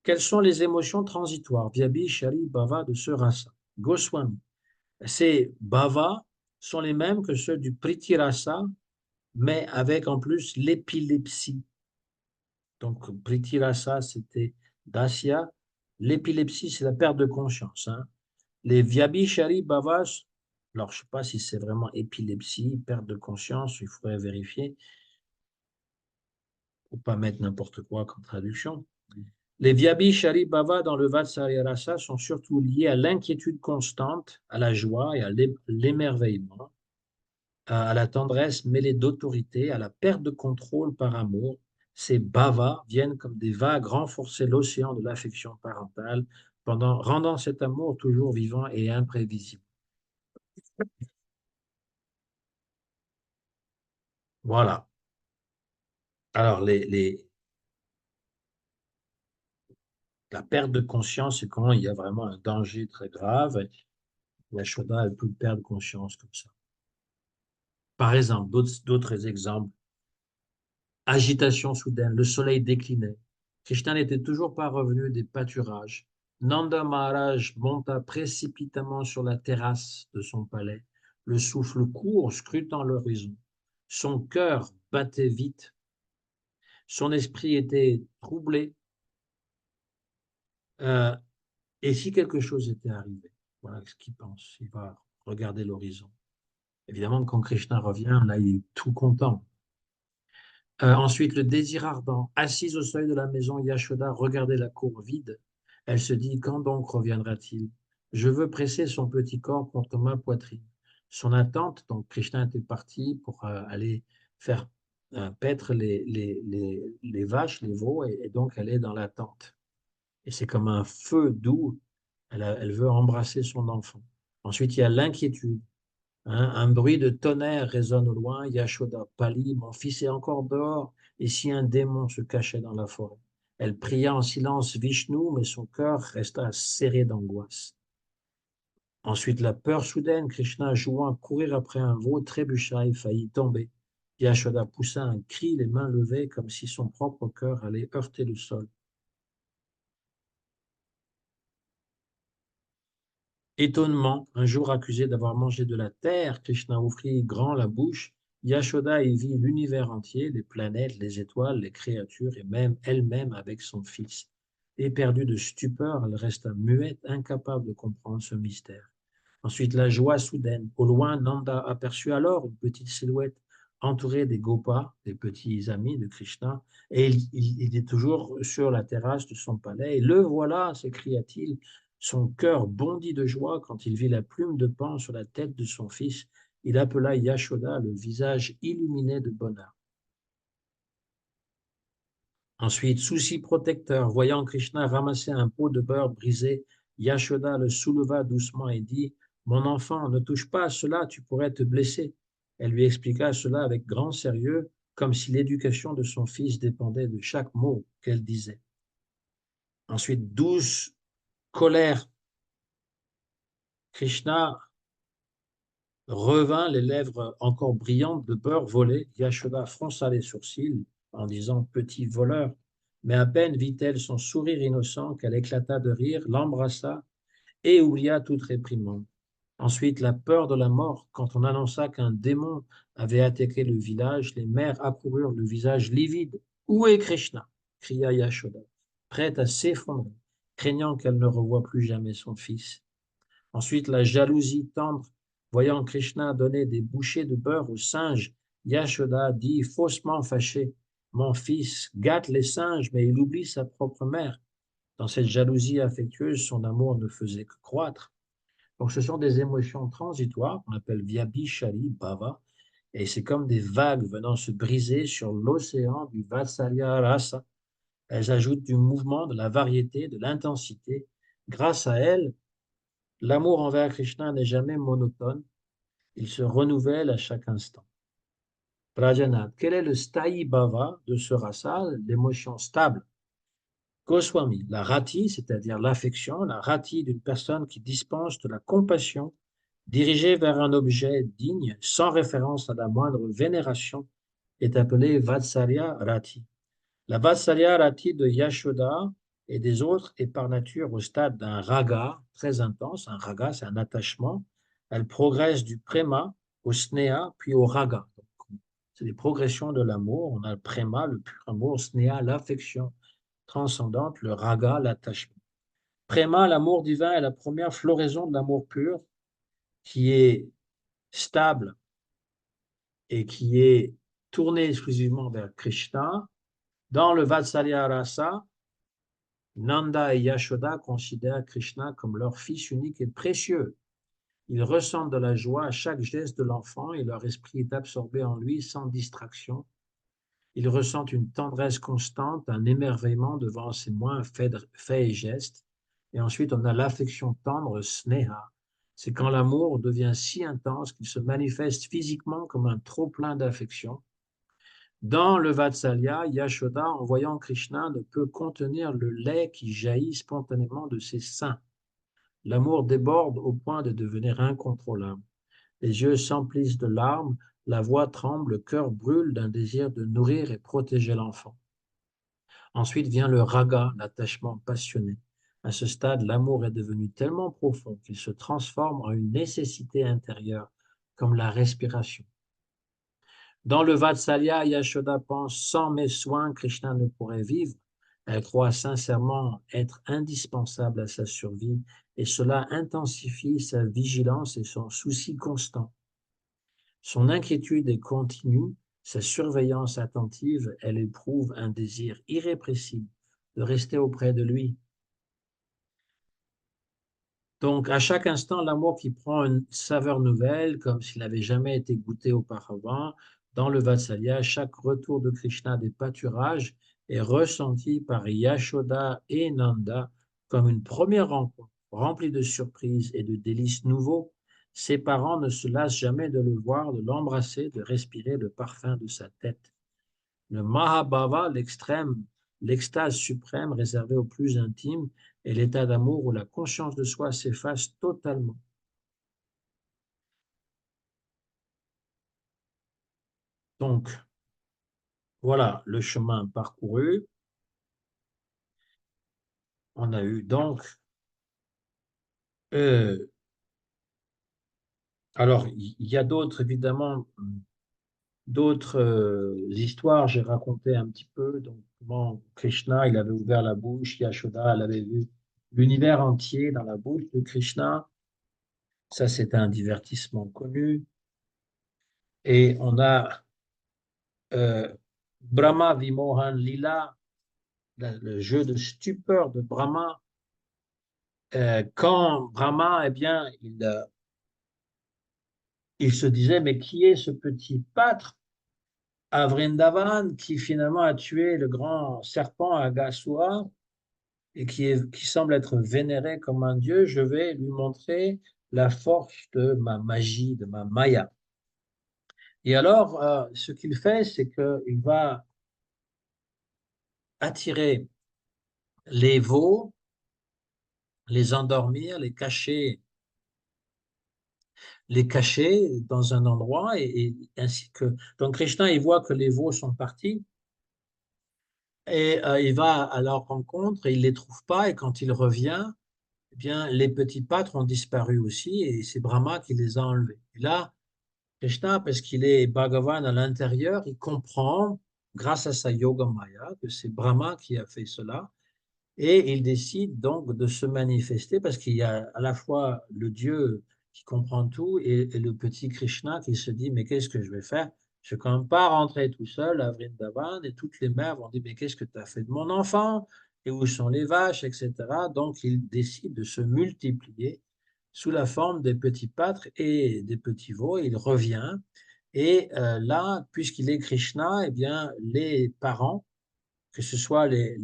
Quelles sont les émotions transitoires, Vyabhi, Shari, Bhava de ce rasa? Goswami. Ces bhava sont les mêmes que ceux du Priti Rasa, mais avec en plus l'épilepsie. Donc, Priti Rasa, c'était Dasya. L'épilepsie, c'est la perte de conscience. Hein. Les Vyabhishari Bhavas, alors je ne sais pas si c'est vraiment épilepsie, perte de conscience, il faudrait vérifier pour ne pas mettre n'importe quoi comme traduction. Les Vyabhishari Bhava dans le Vatsalya Rasa sont surtout liés à l'inquiétude constante, à la joie et à l'émerveillement, à la tendresse mêlée d'autorité, à la perte de contrôle par amour. Ces bhavas viennent comme des vagues renforcer l'océan de l'affection parentale, rendant cet amour toujours vivant et imprévisible. Voilà. Alors, la perte de conscience, c'est quand il y a vraiment un danger très grave. La Shoda, elle peut perdre conscience comme ça. Par exemple, d'autres exemples. Agitation soudaine, le soleil déclinait. Krishna n'était toujours pas revenu des pâturages. Nanda Maharaj monta précipitamment sur la terrasse de son palais, le souffle court, scrutant l'horizon. Son cœur battait vite. Son esprit était troublé. Euh, et si quelque chose était arrivé, voilà ce qu'il pense. Il va regarder l'horizon. Évidemment, quand Krishna revient, là, il est tout content. Ensuite, le désir ardent. Assise au seuil de la maison, Yashoda regardait la cour vide. Elle se dit, quand donc reviendra-t-il? Je veux presser son petit corps contre ma poitrine. Son attente, donc Krishna était parti pour aller faire paître les vaches, les veaux, et donc elle est dans l'attente. Et c'est comme un feu doux. Elle veut embrasser son enfant. Ensuite, il y a l'inquiétude. Un bruit de tonnerre résonne au loin. Yashoda pâlit. Mon fils est encore dehors. Et si un démon se cachait dans la forêt? Elle pria en silence Vishnu, mais son cœur resta serré d'angoisse. Ensuite, la peur soudaine. Krishna, jouant à courir après un veau, trébucha et faillit tomber. Yashoda poussa un cri, les mains levées, comme si son propre cœur allait heurter le sol. Étonnement, un jour accusé d'avoir mangé de la terre, Krishna ouvrit grand la bouche. Yashoda y vit l'univers entier, les planètes, les étoiles, les créatures, et même elle-même avec son fils. Éperdue de stupeur, elle resta muette, incapable de comprendre ce mystère. Ensuite, la joie soudaine. Au loin, Nanda aperçut alors une petite silhouette entourée des gopas, des petits amis de Krishna, et il est toujours sur la terrasse de son palais. Et le voilà, s'écria-t-il. Son cœur bondit de joie quand il vit la plume de paon sur la tête de son fils. Il appela Yashoda, le visage illuminé de bonheur. Ensuite, souci protecteur, voyant Krishna ramasser un pot de beurre brisé, Yashoda le souleva doucement et dit, mon enfant, ne touche pas à cela, tu pourrais te blesser. Elle lui expliqua cela avec grand sérieux, comme si l'éducation de son fils dépendait de chaque mot qu'elle disait. Ensuite, douce colère, Krishna revint, les lèvres encore brillantes de beurre volé. Yashoda fronça les sourcils en disant petit voleur. Mais à peine vit-elle son sourire innocent qu'elle éclata de rire, l'embrassa et oublia toute réprimande. Ensuite, la peur de la mort, quand on annonça qu'un démon avait attaqué le village, les mères accoururent le visage livide. Où est Krishna? Cria Yashoda, prête à s'effondrer, craignant qu'elle ne revoie plus jamais son fils. Ensuite, la jalousie tendre, voyant Krishna donner des bouchées de beurre aux singes, Yashoda dit faussement fâché, mon fils gâte les singes, mais il oublie sa propre mère. Dans cette jalousie affectueuse, son amour ne faisait que croître. Donc, ce sont des émotions transitoires qu'on appelle Vyabhishari Bhava, et c'est comme des vagues venant se briser sur l'océan du Vatsalya Rasa. Elles ajoutent du mouvement, de la variété, de l'intensité. Grâce à elles, l'amour envers Krishna n'est jamais monotone, il se renouvelle à chaque instant. Prajanath, quel est le sthayi bhava de ce rasa, l'émotion stable? Goswami, la rati, c'est-à-dire l'affection, la rati d'une personne qui dispense de la compassion, dirigée vers un objet digne, sans référence à la moindre vénération, est appelée Vatsalya Rati. La Vatsalya Rati de Yashoda et des autres est par nature au stade d'un raga très intense. Un raga, c'est un attachement. Elle progresse du préma au sneha, puis au raga. C'est des progressions de l'amour. On a le préma, le pur amour, sneha, l'affection transcendante, le raga, l'attachement. Préma, l'amour divin, est la première floraison de l'amour pur qui est stable et qui est tourné exclusivement vers Krishna. Dans le Vatsalya Rasa, Nanda et Yashoda considèrent Krishna comme leur fils unique et précieux. Ils ressentent de la joie à chaque geste de l'enfant et leur esprit est absorbé en lui sans distraction. Ils ressentent une tendresse constante, un émerveillement devant ses moindres faits et gestes. Et ensuite, on a l'affection tendre, sneha. C'est quand l'amour devient si intense qu'il se manifeste physiquement comme un trop-plein d'affection. Dans le Vatsalya, Yashoda, en voyant Krishna, ne peut contenir le lait qui jaillit spontanément de ses seins. L'amour déborde au point de devenir incontrôlable. Les yeux s'emplissent de larmes, la voix tremble, le cœur brûle d'un désir de nourrir et protéger l'enfant. Ensuite vient le raga, l'attachement passionné. À ce stade, l'amour est devenu tellement profond qu'il se transforme en une nécessité intérieure, comme la respiration. Dans le Vatsalya, Yashoda pense, sans mes soins, Krishna ne pourrait vivre. Elle croit sincèrement être indispensable à sa survie et cela intensifie sa vigilance et son souci constant. Son inquiétude est continue, sa surveillance attentive, elle éprouve un désir irrépressible de rester auprès de lui. Donc, à chaque instant, l'amour qui prend une saveur nouvelle, comme s'il n'avait jamais été goûté auparavant, dans le Vatsalya, chaque retour de Krishna des pâturages est ressenti par Yashoda et Nanda comme une première rencontre remplie de surprises et de délices nouveaux. Ses parents ne se lassent jamais de le voir, de l'embrasser, de respirer le parfum de sa tête. Le Mahabhava, l'extrême, l'extase suprême réservée aux plus intimes, est l'état d'amour où la conscience de soi s'efface totalement. Donc, voilà le chemin parcouru. On a eu donc, euh, alors il y a d'autres, évidemment, d'autres histoires, j'ai raconté un petit peu, donc comment Krishna, il avait ouvert la bouche, Yashoda, elle avait vu l'univers entier dans la bouche de Krishna. Ça, c'est un divertissement connu. Et on a Brahma Vimohan Lila, le jeu de stupeur de Brahma. Quand Brahma, eh bien, il se disait, mais qui est ce petit pâtre à Vrindavan qui finalement a tué le grand serpent Aghasura et qui semble être vénéré comme un dieu, je vais lui montrer la force de ma magie, de ma maya. Et alors, ce qu'il fait, c'est qu'il va attirer les veaux, les endormir, les cacher dans un endroit et ainsi que. Donc Krishna, il voit que les veaux sont partis et il va à leur rencontre et il les trouve pas et quand il revient, eh bien les petits pâtres ont disparu aussi et c'est Brahma qui les a enlevés. Et là, Krishna, parce qu'il est Bhagavan à l'intérieur, il comprend grâce à sa yoga maya que c'est Brahma qui a fait cela. Et il décide donc de se manifester parce qu'il y a à la fois le Dieu qui comprend tout et le petit Krishna qui se dit, mais qu'est-ce que je vais faire? Je ne vais quand même pas rentrer tout seul à Vrindavan et toutes les mères vont dire, mais qu'est-ce que tu as fait de mon enfant? Et où sont les vaches, etc. Donc il décide de se multiplier sous la forme des petits pâtres et des petits veaux. Il revient et là, puisqu'il est Krishna, eh bien, les parents que ce soit les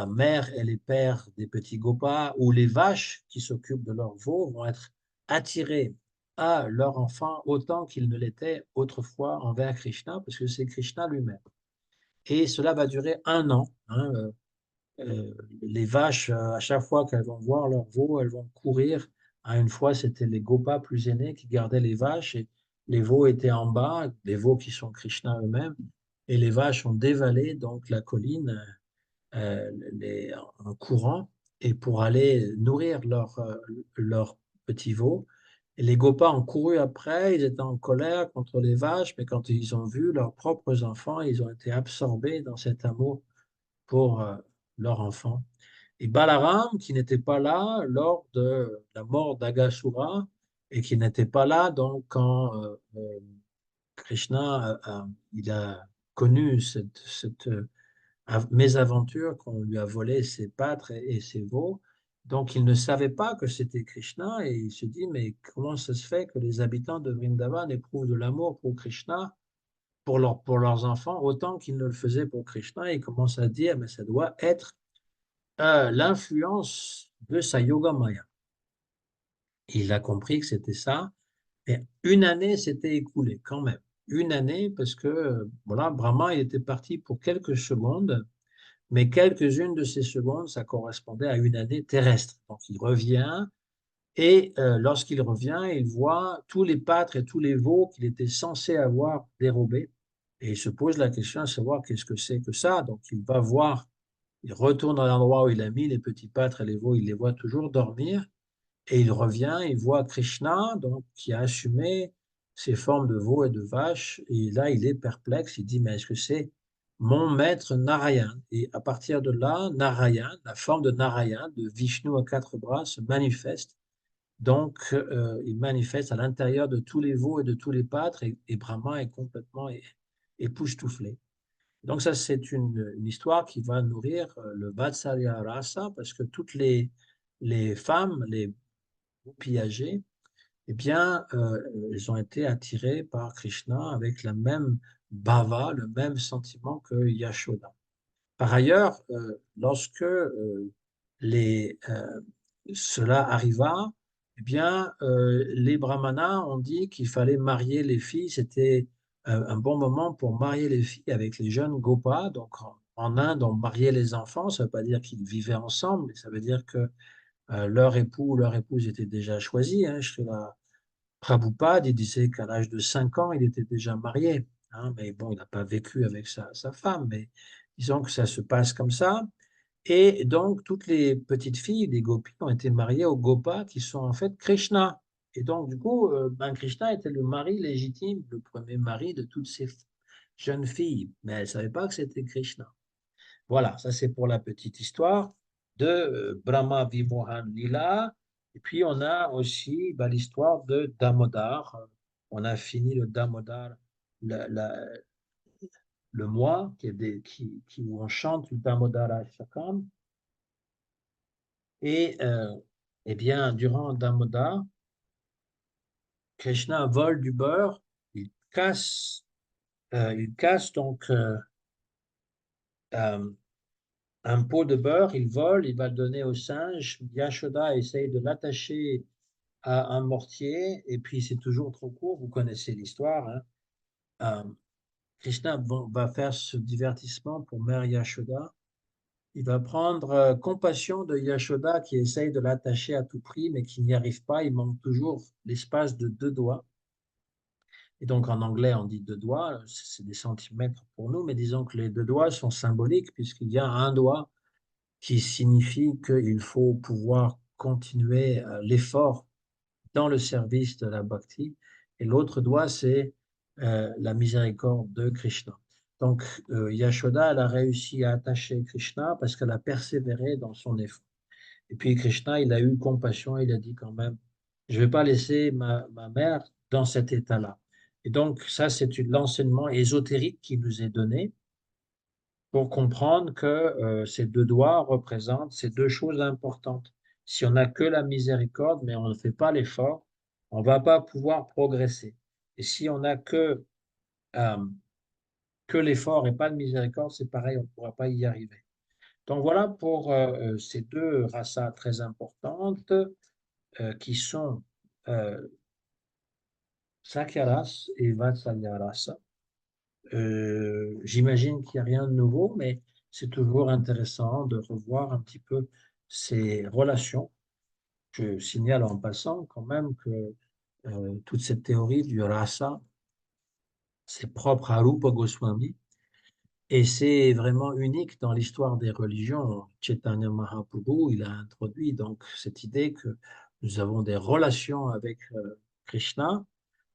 mères et les pères des petits gopas ou les vaches qui s'occupent de leurs veaux vont être attirés à leur enfant autant qu'ils ne l'étaient autrefois envers Krishna, parce que c'est Krishna lui-même. Et cela va durer un an. Hein, les vaches, à chaque fois qu'elles vont voir leurs veaux, elles vont courir. Une fois, c'était les gopas plus aînés qui gardaient les vaches et les veaux étaient en bas, les veaux qui sont Krishna eux-mêmes, et les vaches ont dévalé donc la colline en courant et pour aller nourrir leurs petits veaux. Et les gopas ont couru après, ils étaient en colère contre les vaches, mais quand ils ont vu leurs propres enfants, ils ont été absorbés dans cet amour pour leur enfant. Et Balaram, qui n'était pas là lors de la mort d'Agasura et qui n'était pas là donc quand Krishna il a connu cette mésaventure qu'on lui a volé ses pâtres et ses veaux. Donc il ne savait pas que c'était Krishna et il se dit mais comment ça se fait que les habitants de Vrindavan éprouvent de l'amour pour Krishna, pour leurs enfants, autant qu'ils ne le faisaient pour Krishna. Et il commence à dire mais ça doit être l'influence de sa yoga maya. Il a compris que c'était ça. Et une année s'était écoulée quand même. Une année parce que voilà, Brahma il était parti pour quelques secondes, mais quelques-unes de ces secondes, ça correspondait à une année terrestre. Donc il revient Et lorsqu'il revient, il voit tous les pâtres et tous les veaux qu'il était censé avoir dérobés. Et il se pose la question à savoir qu'est-ce que c'est que ça. Donc il va voir, il retourne à l'endroit où il a mis les petits pâtres et les veaux, il les voit toujours dormir. Et il revient, il voit Krishna, donc, qui a assumé ses formes de veau et de vache. Et là, il est perplexe. Il dit, mais est-ce que c'est mon maître Narayan? Et à partir de là, Narayan, la forme de Narayan, de Vishnu à quatre bras, se manifeste. Donc, il manifeste à l'intérieur de tous les veaux et de tous les pâtres, et Brahma est complètement époustouflé. Donc, ça, c'est une histoire qui va nourrir le Vatsalya Rasa, parce que toutes les femmes, les gopis âgées, eh bien, elles ont été attirées par Krishna avec la même bhava, le même sentiment que Yashoda. Par ailleurs, lorsque cela arriva, eh bien, les brahmanas ont dit qu'il fallait marier les filles. C'était un bon moment pour marier les filles avec les jeunes gopas. Donc, en Inde, on mariait les enfants. Ça ne veut pas dire qu'ils vivaient ensemble, mais ça veut dire que leur époux ou leur épouse était déjà choisi. Hein. Srila Prabhupada, il disait qu'à l'âge de 5 ans, il était déjà marié. Hein. Mais bon, il n'a pas vécu avec sa femme. Mais disons que ça se passe comme ça. Et donc, toutes les petites filles des gopis ont été mariées aux gopas qui sont en fait Krishna. Et donc, du coup, ben, Krishna était le mari légitime, le premier mari de toutes ces jeunes filles. Mais elles ne savaient pas que c'était Krishna. Voilà, ça c'est pour la petite histoire de Brahma Vimohan Lila. Et puis, on a aussi ben, l'histoire de Damodar. On a fini le Damodar, la- la- le mois où on chante le Damodara Shakam. Et eh bien, durant Damodar, Krishna vole du beurre, il casse, il casse donc euh, un pot de beurre, il vole, il va le donner au singe. Yashoda essaye de l'attacher à un mortier, et puis c'est toujours trop court, vous connaissez l'histoire. Hein. Euh, Krishna va faire ce divertissement pour Mère Yashoda. Il va prendre compassion de Yashoda qui essaye de l'attacher à tout prix, mais qui n'y arrive pas. Il manque toujours l'espace de 2 doigts. Et donc en anglais, on dit 2 doigts, c'est des centimètres pour nous, mais disons que les 2 doigts sont symboliques puisqu'il y a un doigt qui signifie qu'il faut pouvoir continuer l'effort dans le service de la bhakti. Et l'autre doigt, c'est la miséricorde de Krishna. Donc Yashoda, elle a réussi à attacher Krishna parce qu'elle a persévéré dans son effort. Et puis Krishna, il a eu compassion, il a dit quand même, je ne vais pas laisser ma mère dans cet état-là. Et donc ça, c'est l'enseignement ésotérique qui nous est donné pour comprendre que ces 2 doigts représentent ces 2 choses importantes. Si on n'a que la miséricorde, mais on ne fait pas l'effort, on ne va pas pouvoir progresser. Et si on n'a euh, que l'effort et pas de miséricorde, c'est pareil, on ne pourra pas y arriver. Donc voilà pour ces 2 rasas très importantes qui sont euh, Sakyaras et Vatsalyarasa. J'imagine qu'il n'y a rien de nouveau, mais c'est toujours intéressant de revoir un petit peu ces relations. Je signale en passant quand même que toute cette théorie du rasa, c'est propre à Rupa Goswami et c'est vraiment unique dans l'histoire des religions. Chaitanya Mahaprabhu, il a introduit donc cette idée que nous avons des relations avec Krishna.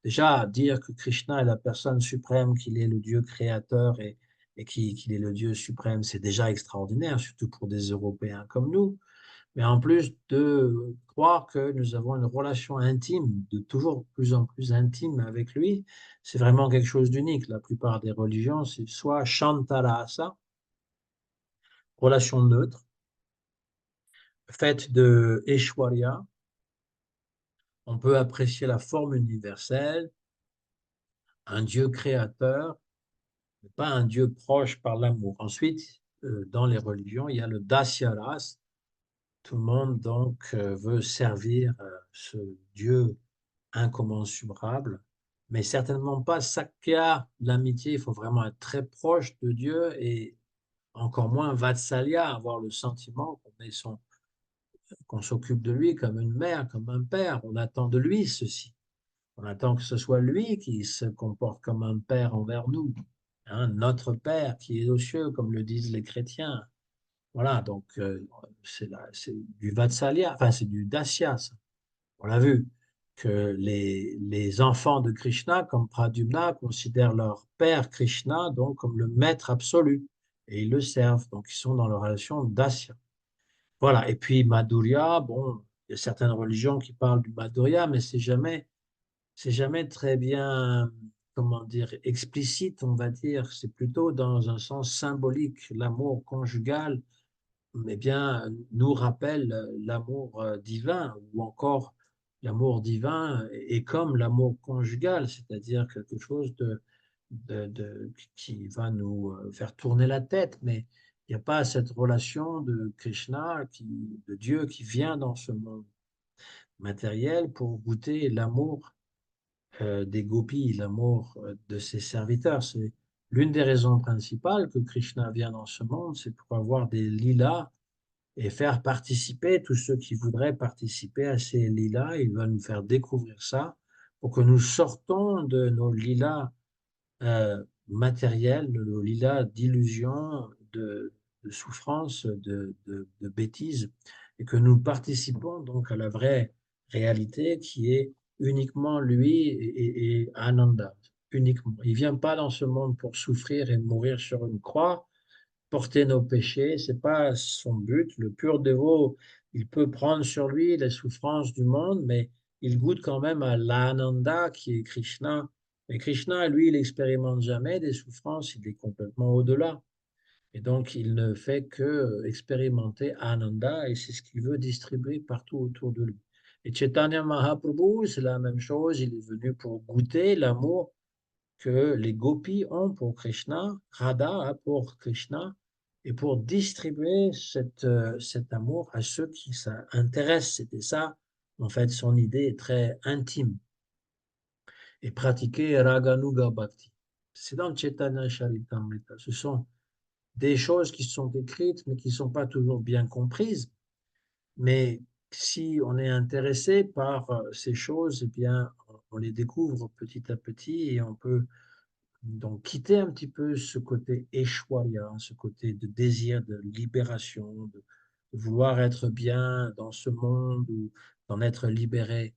Déjà, dire que Krishna est la personne suprême, qu'il est le Dieu créateur et qu'il est le Dieu suprême, c'est déjà extraordinaire, surtout pour des Européens comme nous. Mais en plus de croire que nous avons une relation intime, de toujours plus en plus intime avec lui, c'est vraiment quelque chose d'unique. La plupart des religions, c'est soit Shantarasa, relation neutre, faite de Eshwarya, on peut apprécier la forme universelle, un Dieu créateur, mais pas un Dieu proche par l'amour. Ensuite, dans les religions, il y a le Dasyaras. Tout le monde donc veut servir ce Dieu incommensurable, mais certainement pas Sakya, l'amitié. Il faut vraiment être très proche de Dieu et encore moins Vatsalya, avoir le sentiment qu'on met qu'on s'occupe de lui comme une mère, comme un père. On attend de lui ceci. On attend que ce soit lui qui se comporte comme un père envers nous. Hein, notre Père qui est aux cieux, comme le disent les chrétiens. Voilà, donc c'est du Vatsalya, enfin c'est du Dasya, ça. On l'a vu, que les enfants de Krishna, comme Pradyumna, considèrent leur père Krishna donc comme le maître absolu. Et ils le servent, donc ils sont dans la relation Dasya. Voilà, et puis Madhurya, bon, il y a certaines religions qui parlent du Madhurya, mais c'est jamais très bien, comment dire, explicite, on va dire. C'est plutôt dans un sens symbolique. L'amour conjugal, eh bien, nous rappelle l'amour divin, ou encore l'amour divin est comme l'amour conjugal, c'est-à-dire quelque chose qui va nous faire tourner la tête, mais il n'y a pas cette relation de Krishna, de Dieu qui vient dans ce monde matériel pour goûter l'amour des gopis, l'amour de ses serviteurs. C'est l'une des raisons principales que Krishna vient dans ce monde, c'est pour avoir des lilas et faire participer tous ceux qui voudraient participer à ces lilas. Il va nous faire découvrir ça pour que nous sortons de nos lilas matériels, de nos lilas d'illusions, de souffrances, de bêtises, et que nous participons donc à la vraie réalité qui est uniquement lui et Ananda, uniquement. Il ne vient pas dans ce monde pour souffrir et mourir sur une croix, porter nos péchés, c'est pas son but. Le pur dévot, il peut prendre sur lui les souffrances du monde, mais il goûte quand même à l'ananda qui est Krishna. Mais Krishna, lui, il expérimente jamais des souffrances, il est complètement au-delà. Et donc, il ne fait que expérimenter Ananda et c'est ce qu'il veut distribuer partout autour de lui. Et Chaitanya Mahaprabhu, c'est la même chose, il est venu pour goûter l'amour que les gopis ont pour Krishna, Radha a pour Krishna, et pour distribuer cet amour à ceux qui s'intéressent. C'était ça, en fait, son idée est très intime. Et pratiquer Raganuga Bhakti. C'est dans Chaitanya Charitamrita. Ce sont des choses qui sont écrites, mais qui ne sont pas toujours bien comprises. Mais si on est intéressé par ces choses, eh bien, on les découvre petit à petit et on peut donc, quitter un petit peu ce côté Aishwarya, ce côté de désir de libération, de vouloir être bien dans ce monde ou d'en être libéré.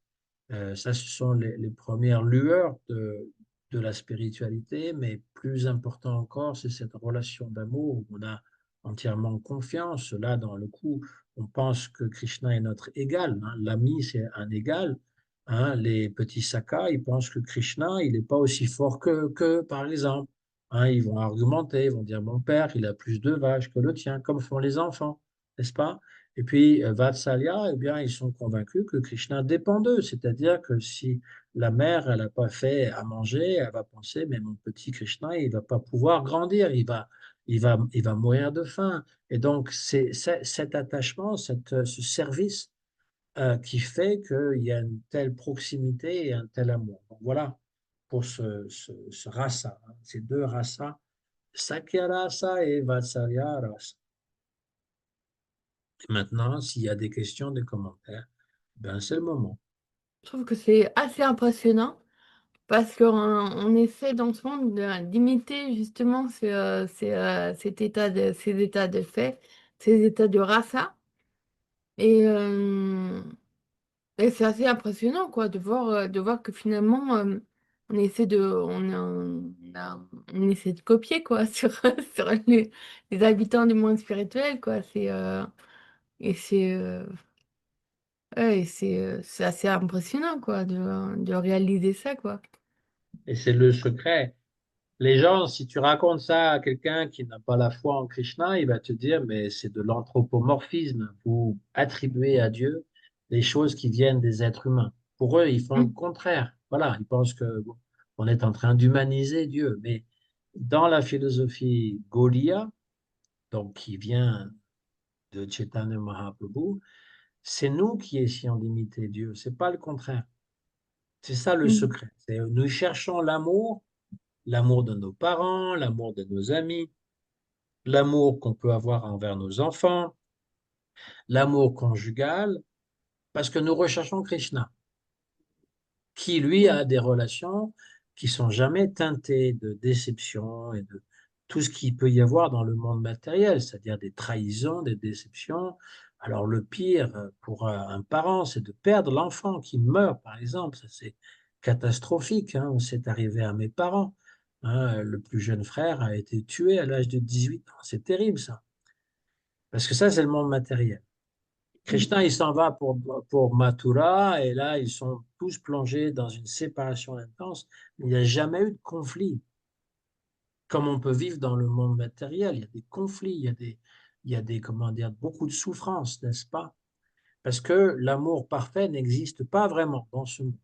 Ça, ce sont les premières lueurs de la spiritualité, mais plus important encore, c'est cette relation d'amour où on a entièrement confiance. Là, dans le coup, on pense que Krishna est notre égal, hein. L'ami, c'est un égal. Hein. Les petits sakas, ils pensent que Krishna, il n'est pas aussi fort par exemple. Hein, ils vont argumenter, ils vont dire, mon père, il a plus de vaches que le tien, comme font les enfants, n'est-ce pas? Et puis, Vatsalya, eh bien, ils sont convaincus que Krishna dépend d'eux, c'est-à-dire que si la mère, elle n'a pas fait à manger, elle va penser, mais mon petit Krishna, il va pas pouvoir grandir, il va mourir de faim. Et donc, c'est cet attachement, ce service qui fait qu'il y a une telle proximité et un tel amour. Donc, voilà pour ce rasa, hein, ces deux rasas, Sakya rasa et Vatsalya rasa. Et maintenant, s'il y a des questions, des commentaires, ben c'est le moment. Je trouve que c'est assez impressionnant parce qu'on essaie dans ce monde d'imiter justement ces états de fait, ces états de rasa. Et, euh, et c'est assez impressionnant quoi, de voir que finalement on essaie de copier quoi sur les habitants du monde spirituel quoi. Et c'est ouais, c'est assez impressionnant quoi de réaliser ça quoi. Et c'est le secret. Les gens, si tu racontes ça à quelqu'un qui n'a pas la foi en Krishna, il va te dire, mais c'est de l'anthropomorphisme. Vous attribuez à Dieu des choses qui viennent des êtres humains. Pour eux, ils font le Mm. contraire. Voilà, ils pensent que bon, on est en train d'humaniser Dieu. Mais dans la philosophie Gaudiya, donc qui vient de Chaitanya Mahaprabhu, c'est nous qui essayons d'imiter Dieu. C'est pas le contraire. C'est ça le Mm. secret. Nous cherchons l'amour de nos parents, l'amour de nos amis, l'amour qu'on peut avoir envers nos enfants, L'amour conjugal, parce que nous recherchons Krishna, qui lui Mm. a des relations qui sont jamais teintées de déception et de tout ce qu'il peut y avoir dans le monde matériel, c'est-à-dire des trahisons, des déceptions. Alors le pire pour un parent, c'est de perdre l'enfant qui meurt, par exemple. Ça, c'est catastrophique, hein. C'est arrivé à mes parents, hein. Le plus jeune frère a été tué à l'âge de 18 ans. C'est terrible, ça. Parce que ça, c'est le monde matériel. Mm. Krishna, il s'en va pour Mathura, et là, ils sont tous plongés dans une séparation intense. Mais il n'y a jamais eu de conflit, comme on peut vivre dans le monde matériel. Il y a des conflits, comment dire, beaucoup de souffrances, n'est-ce pas? Parce que l'amour parfait n'existe pas vraiment dans ce monde.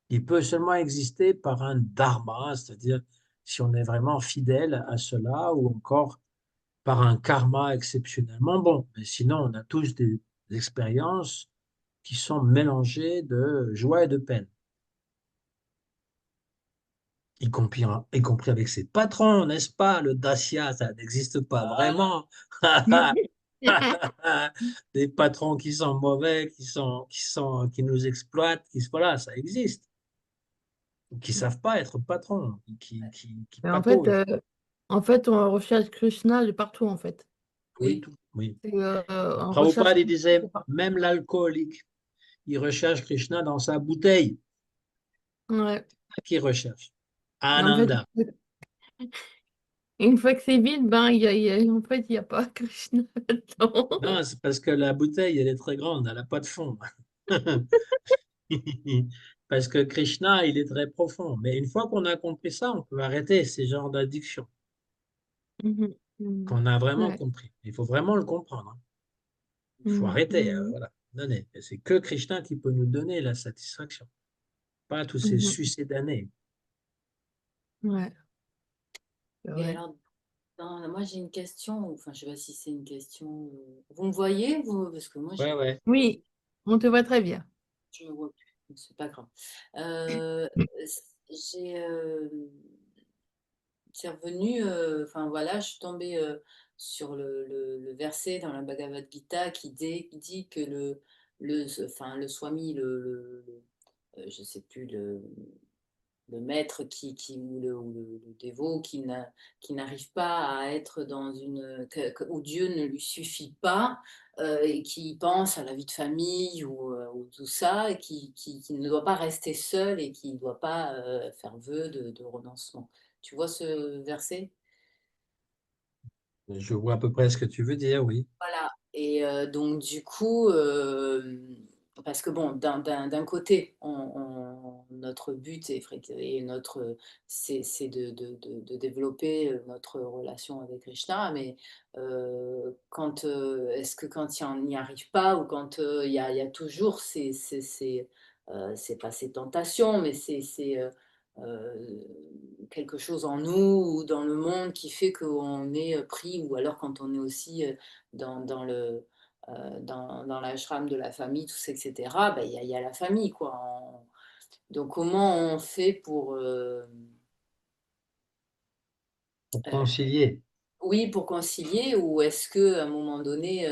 Il peut seulement exister par un dharma, c'est-à-dire si on est vraiment fidèle à cela, ou encore par un karma exceptionnellement bon. Mais sinon, on a tous des expériences qui sont mélangées de joie et de peine, y compris avec ses patrons, n'est-ce pas? Le Dacia, ça n'existe pas vraiment. Des patrons qui sont mauvais, qui nous exploitent, voilà, ça existe. Qui savent pas être patrons, qui Mais en fait, pataugent. on recherche Krishna de partout, en fait. Oui, Oui. tout, oui. C'est, on recherche Prabhupada, il de disait, partout. même l'alcoolique, il recherche Krishna dans sa bouteille. Ouais. Qui recherche? Mais en fait, Ananda. une fois que c'est vide, ben, en fait, il n'y a pas Krishna dedans. Non, c'est parce que la bouteille, elle est très grande, elle n'a pas de fond. Parce que Krishna, il est très profond. Mais une fois qu'on a compris ça, on peut arrêter ces genres d'addictions Mhm. Mhm. qu'on a vraiment Ouais. compris. Il faut vraiment le comprendre, hein. Il faut Mhm. arrêter, Mhm. voilà, donner. Et c'est que Krishna qui peut nous donner la satisfaction, pas tous ces Mhm. succédanés. Ouais. C'est Et vrai. alors, moi j'ai une question, enfin je sais pas si c'est une question. Vous me voyez, vous? Parce que moi Ouais, j'ai, ouais. Oui, on te voit très bien. je me vois plus, mais c'est pas grave. J'ai, c'est revenu, enfin voilà, je suis tombée sur le verset dans la Bhagavad Gita qui dit que enfin, le swami, je sais plus, le maître ou le dévot qui n'arrive pas à être dans où Dieu ne lui suffit pas et qui pense à la vie de famille ou tout ça et qui ne doit pas rester seul et qui ne doit pas faire vœu de renoncement. Tu vois ce verset? Je vois à peu près ce que tu veux dire, oui. Voilà. Et donc, du coup, parce que bon, d'un côté, notre but c'est de développer notre relation avec Krishna, mais est-ce que quand on n'y arrive pas ou quand il y a toujours c'est pas ces tentations, mais euh, quelque chose en nous ou dans le monde qui fait qu'on est pris, ou alors quand on est aussi dans l'ashram de la famille, tout ça, etc., ben, il y a la famille, quoi. Donc, comment on fait Pour euh, concilier. oui, pour concilier, ou est-ce que à un moment donné,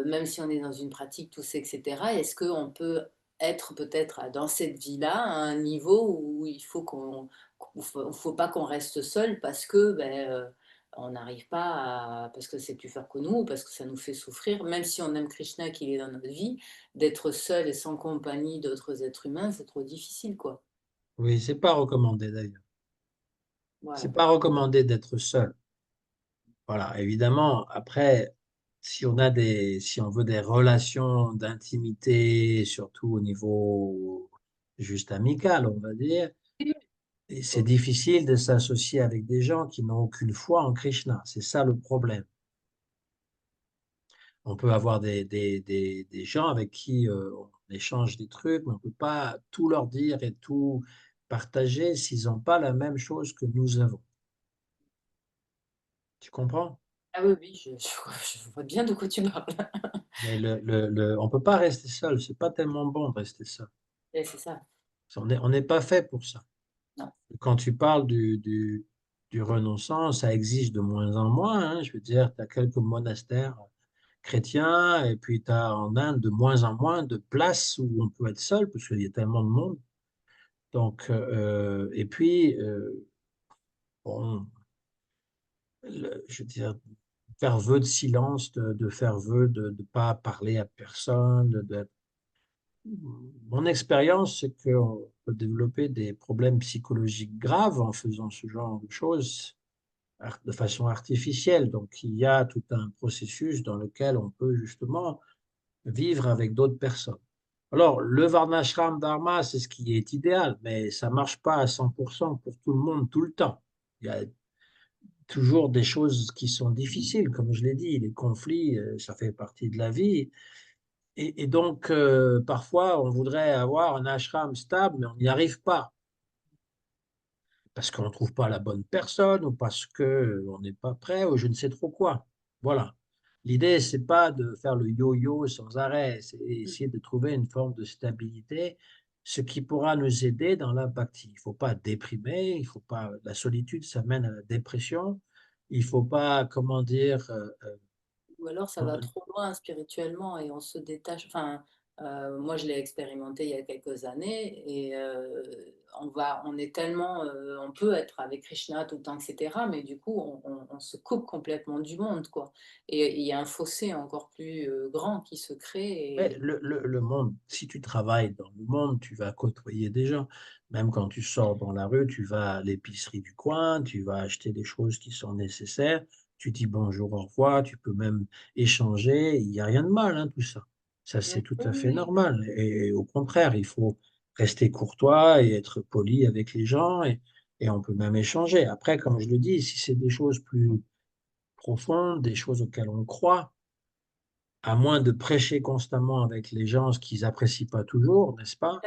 même si on est dans une pratique, tout ça, etc., est-ce qu'on peut être peut-être dans cette vie-là à un niveau où il faut faut pas qu'on reste seul parce que ben, on n'arrive pas parce que c'est plus fort que nous, parce que ça nous fait souffrir, même si on aime Krishna qu'il est dans notre vie, d'être seul et sans compagnie d'autres êtres humains, c'est trop difficile, quoi. Oui, c'est pas recommandé d'ailleurs. C'est Voilà. pas recommandé d'être seul. Voilà, évidemment, après, si on veut des relations d'intimité, surtout au niveau juste amical, on va dire, et c'est difficile de s'associer avec des gens qui n'ont aucune foi en Krishna. C'est ça le problème. On peut avoir des gens avec qui on échange des trucs, mais on ne peut pas tout leur dire et tout partager s'ils n'ont pas la même chose que nous avons. Tu comprends? Ah oui, oui, je vois bien de quoi tu parles. Mais on ne peut pas rester seul. C'est pas tellement bon de rester seul. Et c'est ça. On n'est pas fait pour ça. Non. Quand tu parles du renonçant, ça existe de moins en moins, hein. Je veux dire, tu as quelques monastères chrétiens, et puis tu as en Inde de moins en moins de places où on peut être seul, parce qu'il y a tellement de monde. Donc, et puis, bon, je veux dire, faire vœu de silence, de faire vœu de ne pas parler à personne. Mon expérience, c'est qu'on peut développer des problèmes psychologiques graves en faisant ce genre de choses de façon artificielle. Donc, il y a tout un processus dans lequel on peut justement vivre avec d'autres personnes. Alors, le Varnashram Dharma, c'est ce qui est idéal, mais ça marche pas à 100% pour tout le monde tout le temps. Il y a toujours des choses qui sont difficiles, comme je l'ai dit, les conflits, ça fait partie de la vie. Et donc, parfois, on voudrait avoir un ashram stable, mais on n'y arrive pas parce qu'on ne trouve pas la bonne personne ou parce qu'on n'est pas prêt ou je ne sais trop quoi. Voilà. L'idée, c'est pas de faire le yo-yo sans arrêt, c'est essayer de trouver une forme de stabilité, ce qui pourra nous aider dans la bhakti. Il ne faut pas déprimer, il faut pas, la solitude, ça mène à la dépression. Il ne faut pas, comment dire, Ou alors ça va trop loin spirituellement et on se détache. Enfin, moi je l'ai expérimenté il y a quelques années et on est tellement, on peut être avec Krishna tout le temps, etc. Mais du coup, on se coupe complètement du monde, quoi. Et il y a un fossé encore plus grand qui se crée. mais le monde, si tu travailles dans le monde, tu vas côtoyer des gens. Même quand tu sors dans la rue, tu vas à l'épicerie du coin, tu vas acheter des choses qui sont nécessaires, tu dis bonjour, au revoir, tu peux même échanger. Il n'y a rien de mal, hein, tout ça. Ça, c'est tout Oui, à fait oui. normal. Et au contraire, il faut rester courtois et être poli avec les gens et on peut même échanger. Après, comme je le dis, si c'est des choses plus profondes, des choses auxquelles on croit, à moins de prêcher constamment avec les gens, ce qu'ils apprécient pas toujours, n'est-ce pas?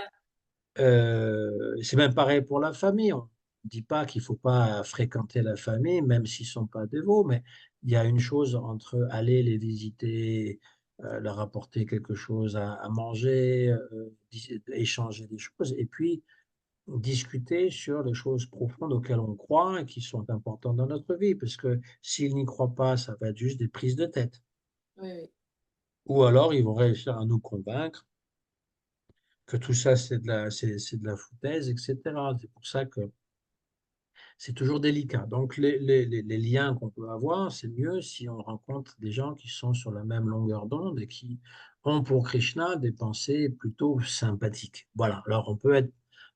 C'est même pareil pour la famille. On ne dit pas qu'il faut pas fréquenter la famille, même s'ils sont pas dévots, mais il y a une chose entre aller les visiter, leur apporter quelque chose à manger, échanger des choses, et puis discuter sur les choses profondes auxquelles on croit et qui sont importantes dans notre vie, parce que s'ils n'y croient pas, ça va être juste des prises de tête. Oui, oui. Ou alors, ils vont réussir à nous convaincre que tout ça, c'est de la foutaise, etc. C'est pour ça que c'est toujours délicat. Donc, les liens qu'on peut avoir, c'est mieux si on rencontre des gens qui sont sur la même longueur d'onde et qui ont pour Krishna des pensées plutôt sympathiques. Voilà. Alors, on peut être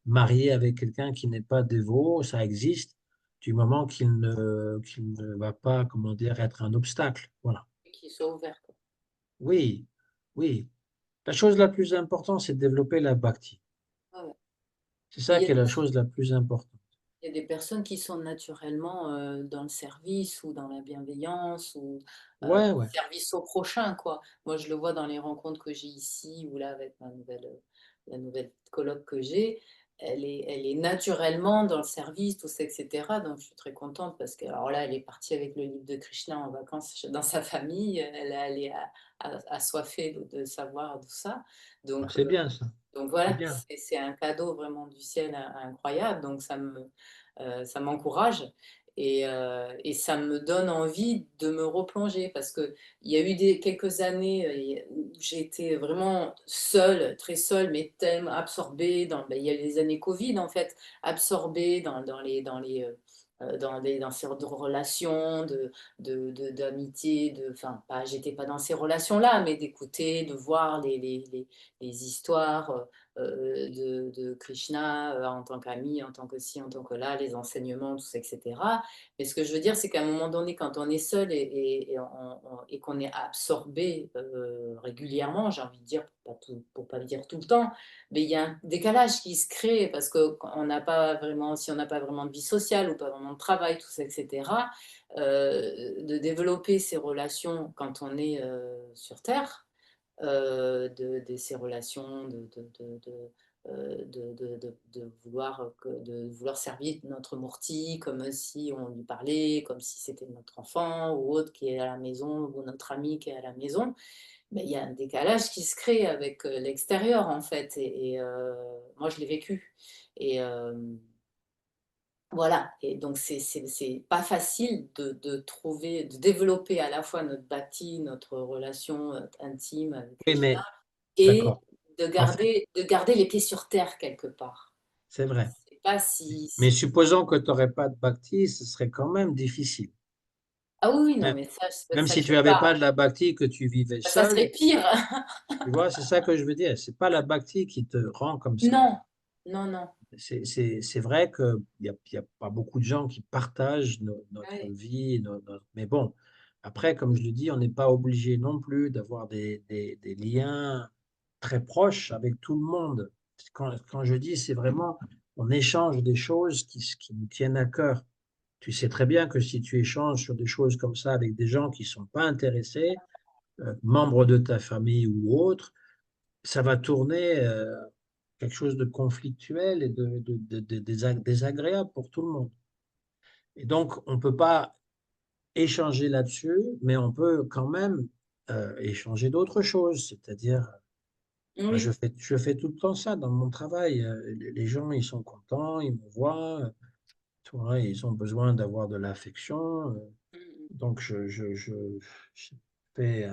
marié avec quelqu'un qui n'est pas dévot, ça existe, du moment qu'il ne va pas, comment dire, être un obstacle. Voilà. Qui soit ouvert, quoi. Oui, oui. La chose la plus importante, c'est de développer la bhakti. Ouais, ouais. C'est Mais ça qui est la chose la plus importante. il y a des personnes qui sont naturellement dans le service ou dans la bienveillance ou Ouais, ouais. service au prochain, quoi. Moi, je le vois dans les rencontres que j'ai ici ou là avec la nouvelle coloc que j'ai. Elle est naturellement dans le service, tout ça, etc. Donc, je suis très contente parce que, alors là, elle est partie avec le livre de Krishna en vacances dans sa famille. Elle est assoiffée de savoir tout ça. Ah, Donc, c'est bien ça. donc C'est voilà, bien. c'est un cadeau vraiment du ciel incroyable, donc ça m'encourage et ça me donne envie de me replonger parce qu'il y a eu quelques années où j'ai été vraiment seule, très seule, mais tellement absorbée il y a eu les années Covid en fait, absorbée dans ces relations d'amitié, enfin, pas, j'étais pas dans ces relations-là, mais d'écouter, de voir les histoires de Krishna en tant qu'ami, en tant que ci, en tant que là, les enseignements, tout ça, etc. Mais ce que je veux dire, c'est qu'à un moment donné, quand on est seul et qu'on est absorbé régulièrement, j'ai envie de dire, pour pas dire tout le temps, mais il y a un décalage qui se crée parce que si on n'a pas vraiment de vie sociale ou pas vraiment de travail, tout ça, etc., de développer ces relations quand on est sur Terre, de ces relations, de vouloir servir notre Mourti comme si on lui parlait, comme si c'était notre enfant ou autre qui est à la maison ou notre ami qui est à la maison. Mais il y a un décalage qui se crée avec l'extérieur en fait. Et moi, je l'ai vécu. Et, Voilà, et donc c'est pas facile de trouver, de développer à la fois notre bhakti, notre relation, intime avec Oui, Krishna mais et d'accord. En fait, de garder les pieds sur terre quelque part. c'est Je vrai. sais pas si Mais si supposons que tu n'aurais pas de bhakti, ce serait quand même difficile. ah oui, oui, non, Même, mais ça, c'est pas de même ça que si je tu n'avais parle. pas de la bhakti, que tu vivais Ça serait seul, pire. tu vois, c'est ça que je veux dire. C'est pas la bhakti qui te rend comme ça. Non, non, non. C'est vrai qu'il y a pas beaucoup de gens qui partagent notre Ouais, vie, mais bon, après, comme je le dis, on n'est pas obligé non plus d'avoir des liens très proches avec tout le monde. Quand je dis, c'est vraiment, on échange des choses qui nous tiennent à cœur. Tu sais très bien que si tu échanges sur des choses comme ça avec des gens qui ne sont pas intéressés, membres de ta famille ou autres, ça va tourner quelque chose de conflictuel et de désagréable pour tout le monde. Et donc, on ne peut pas échanger là-dessus, mais on peut quand même échanger d'autres choses. C'est-à-dire, moi, oui. je fais tout le temps ça dans mon travail. Les gens, ils sont contents, ils me voient, tu vois, ils ont besoin d'avoir de l'affection. Mmh mh. Donc, je fais,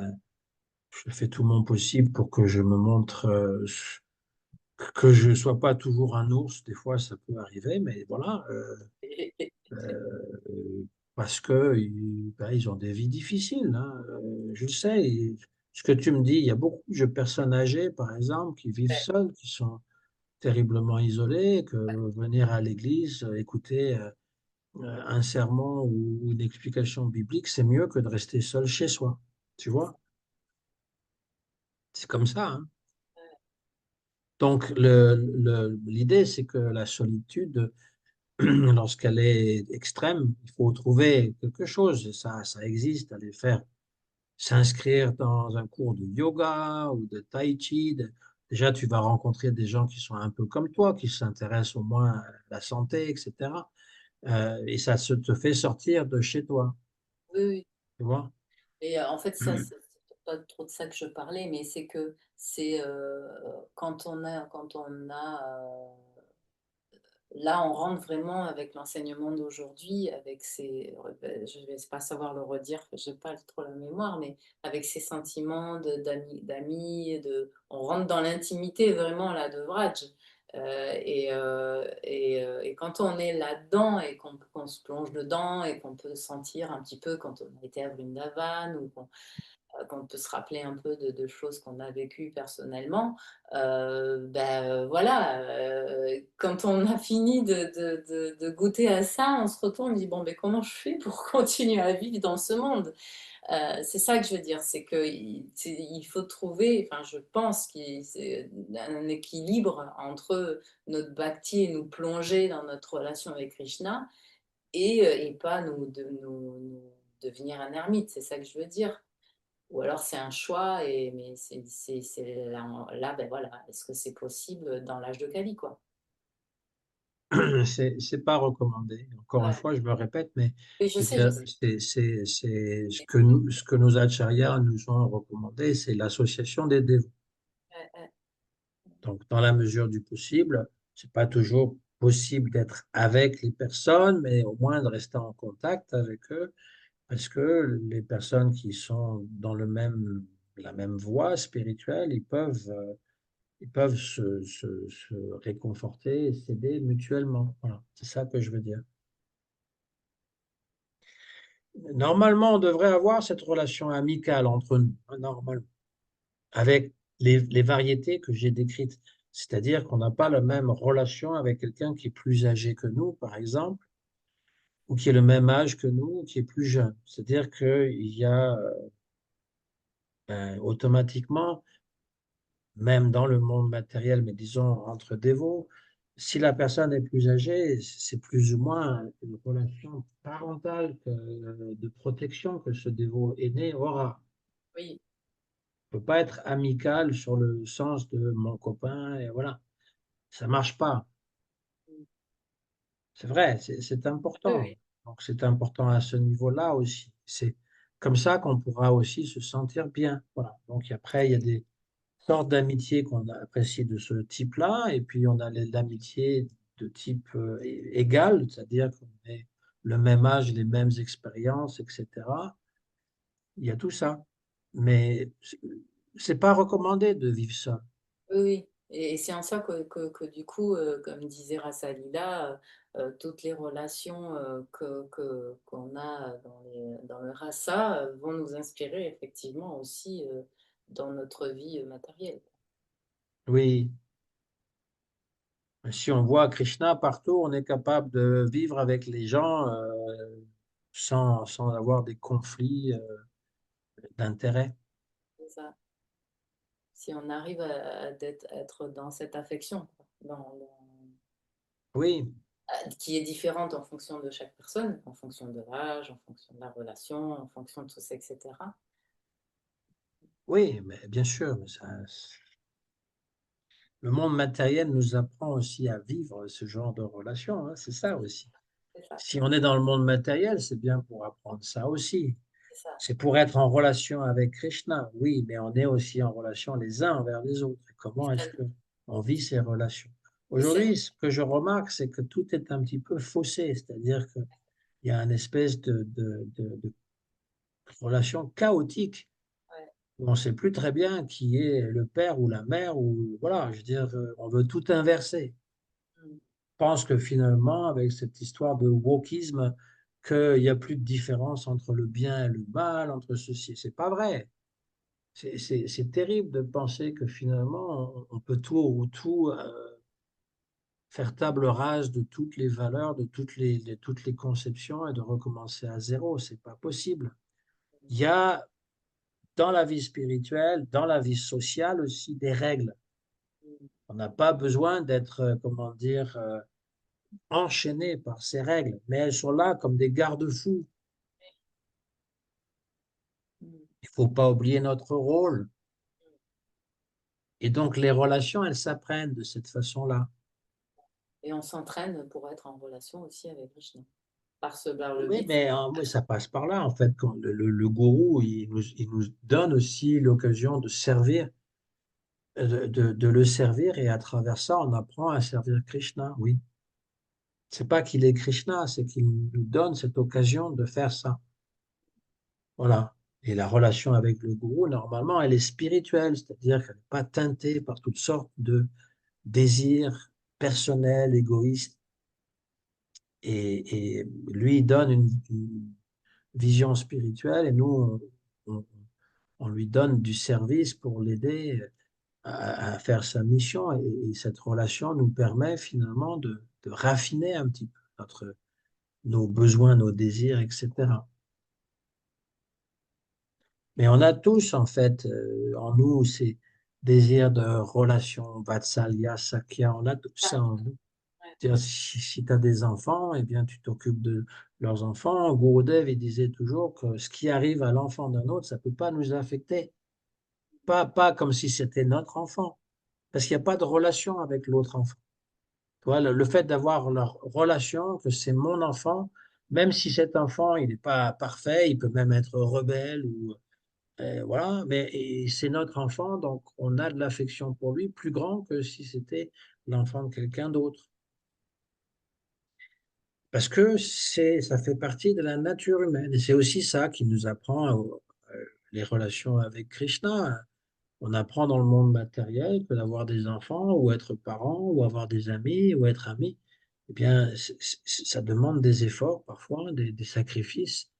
je fais tout mon possible pour que je me montre, que je ne sois pas toujours un ours. Des fois, ça peut arriver, mais voilà, parce que ben, ils ont des vies difficiles, hein. Je le sais. Ce que tu me dis, il y a beaucoup de personnes âgées, par exemple, qui vivent Ouais, seules, qui sont terriblement isolées, que venir à l'église, écouter un sermon ou une explication biblique, c'est mieux que de rester seul chez soi. Tu c'est ça. vois? C'est comme ça, hein. Ouais. Donc, l'idée, c'est que la solitude, lorsqu'elle est extrême, il faut trouver quelque chose. Et ça existe, aller faire, s'inscrire dans un cours de yoga ou de tai chi. Déjà, tu vas rencontrer des gens qui sont un peu comme toi, qui s'intéressent au moins à la santé, etc. Et ça te fait sortir de chez toi, Oui, oui. tu vois? Et en fait, ça, c'est pas trop de ça que je parlais, mais c'est que c'est, là, on rentre vraiment avec l'enseignement d'aujourd'hui, avec ses je vais pas savoir le redire, j'ai pas trop la mémoire, mais avec ses sentiments d'amis, on rentre dans l'intimité vraiment là de Vraj, et quand on est là-dedans et qu'on se plonge dedans et qu'on peut sentir un petit peu quand on a été à Vrindavan ou qu'on peut se rappeler un peu de choses qu'on a vécues personnellement, voilà, quand on a fini de goûter à ça, on se retourne, on dit: «Bon, ben comment je fais pour continuer à vivre dans ce monde?» C'est ça que je veux dire, c'est qu'il faut trouver, enfin je pense qu'il c'est un équilibre entre notre bhakti et nous plonger dans notre relation avec Krishna et pas nous devenir un ermite, c'est ça que je veux dire. Ou alors c'est un choix mais c'est là, ben voilà, est-ce que c'est possible dans l'âge de Kali, quoi? C'est pas recommandé. Encore une Ouais. fois, je me répète, mais Oui, je veux je dire, sais. c'est ce que nos acharyas nous ont recommandé, c'est l'association des dévots. Ouais, ouais. Donc, dans la mesure du possible, c'est pas toujours possible d'être avec les personnes, mais au moins de rester en contact avec eux, parce que les personnes qui sont dans la même voie spirituelle, ils peuvent se réconforter et s'aider mutuellement. Voilà, c'est ça que je veux dire. Normalement, on devrait avoir cette relation amicale entre nous, hein, normalement, avec les variétés que j'ai décrites. C'est-à-dire qu'on n'a pas la même relation avec quelqu'un qui est plus âgé que nous, par exemple, ou qui est le même âge que nous, ou qui est plus jeune. C'est-à-dire qu'il y a automatiquement, même dans le monde matériel, mais disons entre dévots, si la personne est plus âgée, c'est plus ou moins une relation parentale, de protection que ce dévot aîné aura. Oui. Peut pas être amical sur le sens de mon copain et voilà, ça marche pas. Mmh. C'est vrai, c'est Oui, important. oui. Donc c'est important à ce niveau-là aussi. C'est comme ça qu'on pourra aussi se sentir bien. Voilà. Donc après, il y a des sortes d'amitié qu'on apprécie de ce type-là, et puis on a l'amitié de type égal, c'est-à-dire qu'on ait le même âge, les mêmes expériences, etc. Il y a tout ça. Mais c'est pas recommandé de vivre seul. Oui, oui. Et c'est en ça que du coup, comme disait Rassalila, toutes les relations qu'on a dans le rasa vont nous inspirer effectivement aussi dans notre vie matérielle. Oui. Si on voit Krishna partout, on est capable de vivre avec les gens sans avoir des conflits d'intérêts. C'est ça. Si on arrive à être dans cette affection, quoi, Oui, qui est différente en fonction de chaque personne, en fonction de l'âge, en fonction de la relation, en fonction de tout ça, etc. oui, mais bien sûr. Mais le monde matériel nous apprend aussi à vivre ce genre de relation, hein, c'est ça aussi. C'est ça, Si on est dans le monde matériel, c'est bien pour apprendre ça aussi. c'est ça. C'est pour être en relation avec Krishna, oui, mais on est aussi en relation les uns envers les autres. Et comment est-ce qu'on vit ces relations? Et c'est Aujourd'hui, ce que je remarque, c'est que tout est un petit peu faussé, c'est-à-dire qu'il y a une espèce de relation chaotique ouais. où on ne sait plus très bien qui est le père ou la mère, ou voilà, je veux dire, on veut tout inverser. Mm. Je pense que finalement, avec cette histoire de wokisme, qu'il n'y a plus de différence entre le bien et le mal, entre ceci, c'est pas vrai. C'est terrible de penser que finalement, on peut tout faire table rase de toutes les valeurs, de toutes les conceptions et de recommencer à zéro. C'est pas possible. Il y a dans la vie spirituelle, dans la vie sociale aussi des règles. Mm. On n'a pas besoin d'être, comment dire, enchaîné par ces règles, mais elles sont là comme des garde-fous. Mm. Il ne faut pas oublier notre rôle. Et donc, les relations, elles s'apprennent de cette façon-là. Et on s'entraîne pour être en relation aussi avec Krishna. Par le Oui, biais de mais ça passe par là, en fait. Quand le gourou, il nous donne aussi l'occasion de servir, de le servir, et à travers ça, on apprend à servir Krishna, oui. C'est pas qu'il est Krishna, c'est qu'il nous donne cette occasion de faire ça. Voilà. Et la relation avec le gourou, normalement, elle est spirituelle, c'est-à-dire qu'elle n'est pas teintée par toutes sortes de désirs personnels, égoïstes. Et lui, il donne une vision spirituelle et nous, on, on lui donne du service pour l'aider à faire sa mission. Et cette relation nous permet finalement de raffiner un petit peu nos besoins, nos désirs, etc. Mais on a tous, en fait, en nous, ces désirs de relation, Vatsalya, Sakya, on a tout ça. ça en nous. Ouais. C'est-à-dire, si tu as des enfants, eh bien, tu t'occupes de leurs enfants. Gurudev, il disait toujours que ce qui arrive à l'enfant d'un autre, ça ne peut pas nous affecter. Pas comme si c'était notre enfant, parce qu'il n'y a pas de relation avec l'autre enfant. Tu vois, le fait d'avoir leur relation, que c'est mon enfant, même si cet enfant, il n'est pas parfait, il peut même être rebelle ou voilà, mais c'est notre enfant, donc on a de l'affection pour lui plus grand que si c'était l'enfant de quelqu'un d'autre. Parce que ça fait partie de la nature humaine. Et c'est aussi ça qui nous apprend les relations avec Krishna. On apprend dans le monde matériel que d'avoir des enfants, ou être parent, ou avoir des amis, ou être ami, eh bien, ça demande des efforts parfois, des sacrifices,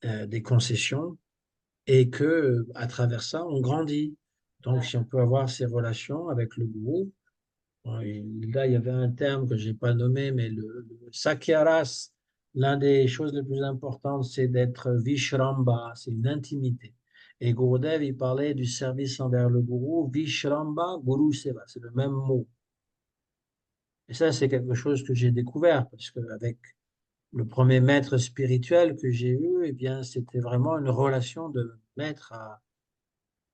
des concessions, et que à travers ça, on grandit. Donc, Ouais. si on peut avoir ces relations avec le gourou, bon, là, il y avait un terme que je n'ai pas nommé, mais le Sakyaras, l'une des choses les plus importantes, c'est d'être Vishramba, c'est une intimité. Et Gurudev, il parlait du service envers le gourou, Vishramba, Guru Seva, c'est le même mot. Et ça, c'est quelque chose que j'ai découvert, parce qu'avec le premier maître spirituel que j'ai eu, eh bien, c'était vraiment une relation de maître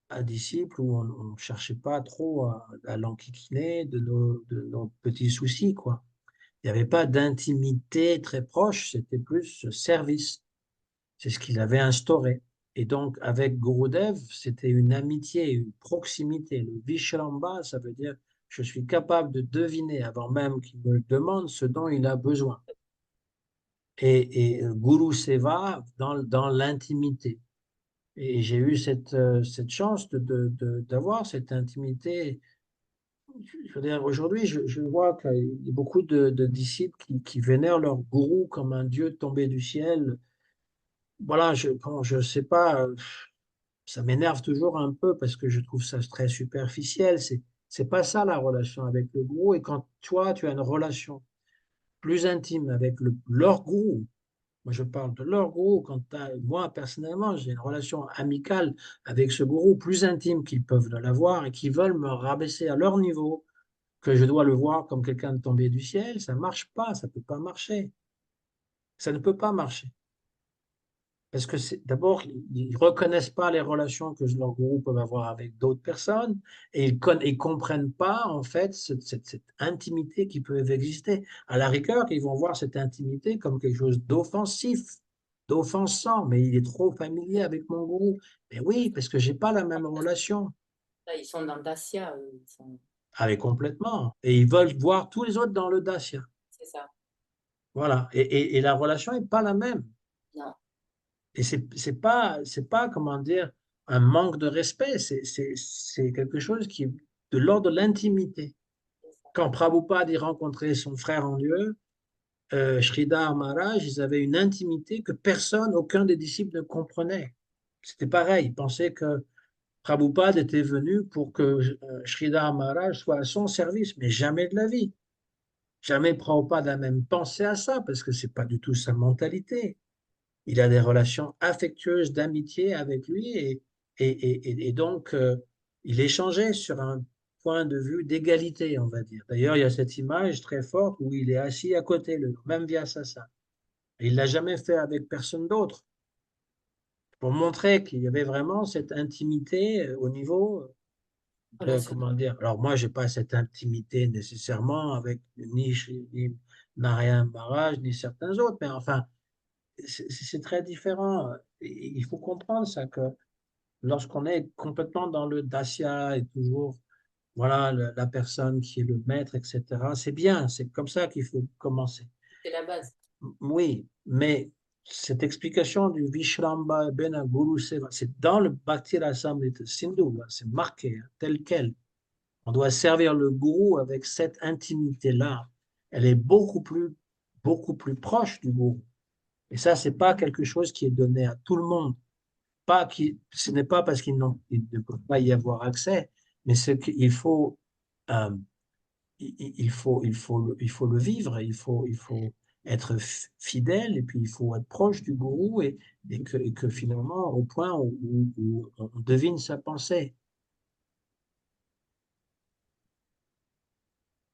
à disciple où on ne cherchait pas trop à l'enquiquiner de nos petits soucis, quoi. Il n'y avait pas d'intimité très proche, c'était plus service. C'est ce qu'il avait instauré. Et donc, avec Gurudev, c'était une amitié, une proximité. Le Vishramba, ça veut dire je suis capable de deviner avant même qu'il me demande ce dont il a besoin. Et Guru Seva dans l'intimité. Et j'ai eu cette chance d'avoir cette intimité. Je veux dire, aujourd'hui, je vois qu'il y a beaucoup de disciples qui vénèrent leur gourou comme un dieu tombé du ciel. Voilà, quand je sais pas, ça m'énerve toujours un peu parce que je trouve ça très superficiel. C'est pas ça la relation avec le gourou. Et quand toi, tu as une relation plus intime avec leur gourou, moi je parle de leur gourou, moi personnellement, j'ai une relation amicale avec ce gourou plus intime qu'ils peuvent l'avoir et qui veulent me rabaisser à leur niveau, que je dois le voir comme quelqu'un de tombé du ciel, ça marche pas, ça peut pas marcher. Ça ne peut pas marcher. Parce que d'abord, ils ne reconnaissent pas les relations que leurs gourous peuvent avoir avec d'autres personnes et ils comprennent pas, en fait, cette intimité qui peut exister. À la rigueur, ils vont voir cette intimité comme quelque chose d'offensif, d'offensant, mais il est trop familier avec mon gourou. Mais oui, parce que j'ai pas la même relation. Là, ils sont dans Dacia, Avec complètement. Et ils veulent voir tous les autres dans le dacia. c'est ça. Voilà. Et la relation n'est pas la même. Non, Et c'est pas, comment dire, un manque de respect, c'est quelque chose qui est de l'ordre de l'intimité. c'est ça. Quand Prabhupada y rencontrait son frère en Dieu, Sridhar Maharaj, ils avaient une intimité que personne, aucun des disciples ne comprenait. C'était pareil, ils pensaient que Prabhupada était venu pour que Sridhar Maharaj soit à son service, mais jamais de la vie. Jamais Prabhupada a même pensé à ça, parce que c'est pas du tout sa mentalité. Il a des relations affectueuses d'amitié avec lui et donc il échangeait sur un point de vue d'égalité, on va dire. D'ailleurs, il y a cette image très forte où il est assis à côté, le même Vyasasa. Et il l'a jamais fait avec personne d'autre, pour montrer qu'il y avait vraiment cette intimité au niveau de, Relation. comment dire. Alors moi, j'ai pas cette intimité nécessairement avec ni Mariam Barrage, ni certains autres, mais enfin, c'est très différent. Il faut comprendre ça, que lorsqu'on est complètement dans le dacia et toujours, voilà, la personne qui est le maître, etc., c'est bien, c'est comme ça qu'il faut commencer. C'est la base. Oui, mais cette explication du Vishramba Ben Guru Seva, c'est dans le Bhakti Rasamrita Sindhu, là, c'est marqué, hein, tel quel. On doit servir le gourou avec cette intimité-là. Elle est beaucoup plus proche du gourou. Et ça, c'est pas quelque chose qui est donné à tout le monde. Ce n'est pas parce ils ne peuvent pas y avoir accès, mais c'est qu'il faut, euh, il faut le vivre, il faut être fidèle et puis il faut être proche du gourou et que finalement, au point où on devine sa pensée.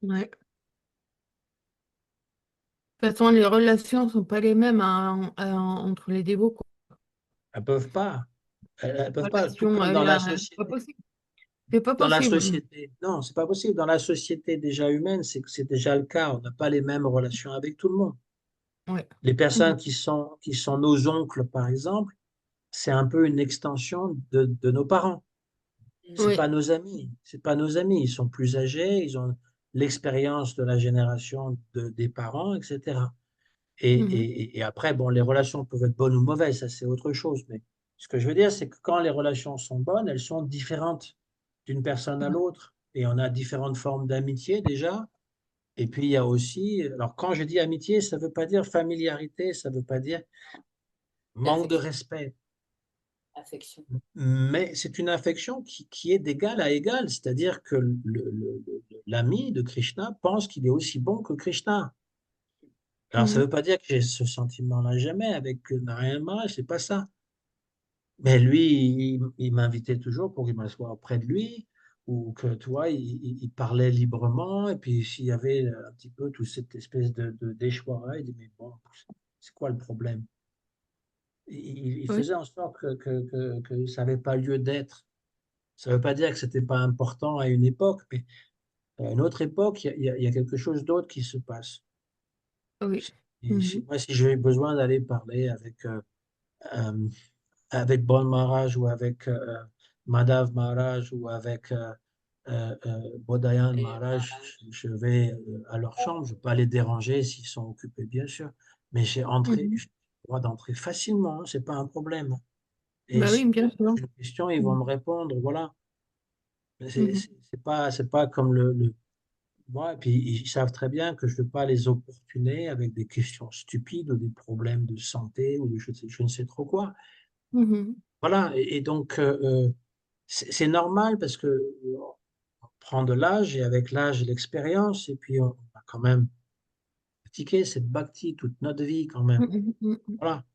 Ouais. De toute façon, les relations sont pas les mêmes entre les dévots, quoi. Elles peuvent pas. Elles peuvent pas, tout Relation, comme il dans y la a- c'est pas société. possible. C'est pas Dans la possible. société, non, c'est pas possible. Dans la société déjà humaine, c'est déjà le cas. On n'a pas les mêmes relations avec tout le monde. Ouais. Les personnes Mhm. qui sont nos oncles, par exemple, c'est un peu une extension de nos parents. C'est Oui. pas nos amis. C'est pas nos amis. Ils sont plus âgés, ils ont l'expérience de la génération des parents, etc. Mhm. Et après, bon, les relations peuvent être bonnes ou mauvaises, ça c'est autre chose. Mais ce que je veux dire, c'est que quand les relations sont bonnes, elles sont différentes d'une personne à l'autre. Et on a différentes formes d'amitié déjà. Et puis il y a aussi, alors quand je dis amitié, ça ne veut pas dire familiarité, ça ne veut pas dire manque de L'affection. respect. Affection. Mais c'est une affection qui est d'égal à égal, c'est-à-dire que l'ami de Krishna pense qu'il est aussi bon que Krishna. Alors ça ne Mhm. veut pas dire que j'ai ce sentiment-là jamais avec Narayana, c'est pas ça. Mais lui, il m'invitait toujours pour qu'il m'assoie auprès de lui, ou que, tu vois, il parlait librement, et puis s'il y avait un petit peu toute cette espèce d'échoir, il dit, mais bon, c'est quoi le problème? Il Oui. faisait en sorte que ça n'avait pas lieu d'être. Ça ne veut pas dire que c'était pas important à une époque, mais à une autre époque, il y a quelque chose d'autre qui se passe. Oui. Moi, si j'ai besoin d'aller parler euh, avec Bon Maharaj ou avec Madhav Maharaj ou avec Bodhayan Et Maharaj, je vais à leur chambre, je ne vais pas les déranger s'ils sont occupés, bien sûr, mais j'ai Mhm. le droit d'entrer facilement, ce n'est pas un problème. Et Bah si oui, bien sûr. j'ai une question, ils vont Mhm. me répondre, voilà. Mhm. C'est pas comme moi, et puis ils savent très bien que je ne veux pas les opportuner avec des questions stupides ou des problèmes de santé ou je ne sais trop quoi. Mhm. Voilà, et donc c'est normal parce que on prend de l'âge et avec l'âge et l'expérience, et puis on a quand même pratiqué cette bhakti toute notre vie quand même. Mhm. Mhm. Voilà.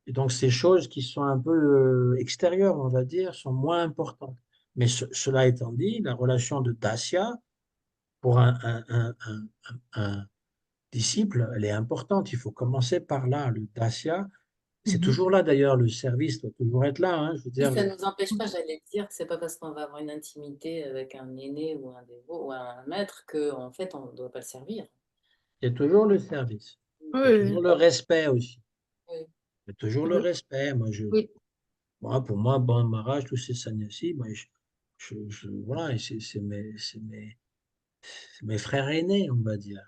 Et donc ces choses qui sont un peu extérieures, on va dire, sont moins importantes. Mais cela étant dit, la relation de Dasya pour un disciple, elle est importante. Il faut commencer par là. Le Dasya, c'est Mhm. toujours là d'ailleurs, le service doit toujours être là, hein. Je veux oui, dire, ça ne nous empêche pas, j'allais te dire, c'est pas parce qu'on va avoir une intimité avec un aîné ou un dévot ou un maître qu'en fait, on ne doit pas le servir. il y a toujours le service. Il y a Oui, toujours le respect aussi. Oui. Il y a toujours le oui, respect. oui. Pour moi, bon Maharaj, tous ces sannyasis, moi, voilà, et c'est mes frères aînés, on va dire.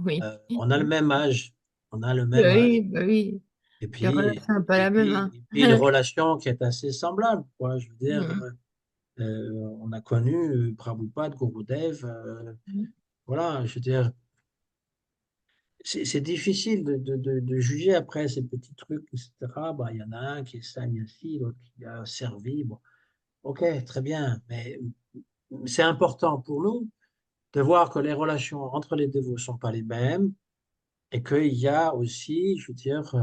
Oui. On a le même âge. On a le même âge. Oui, bah oui. Et Les puis, relations sont pas la même, hein. une relation qui est assez semblable, quoi. Je veux dire, Mhm. on a connu Prabhupada, Gurudev, voilà, je veux dire, c'est difficile de juger après ces petits trucs, etc. Bah, il y en a un qui est sannyasi, l'autre qui a servi. Bon, ok, très bien, mais c'est important pour nous de voir que les relations entre les dévots ne sont pas les mêmes et qu'il y a aussi, je veux dire,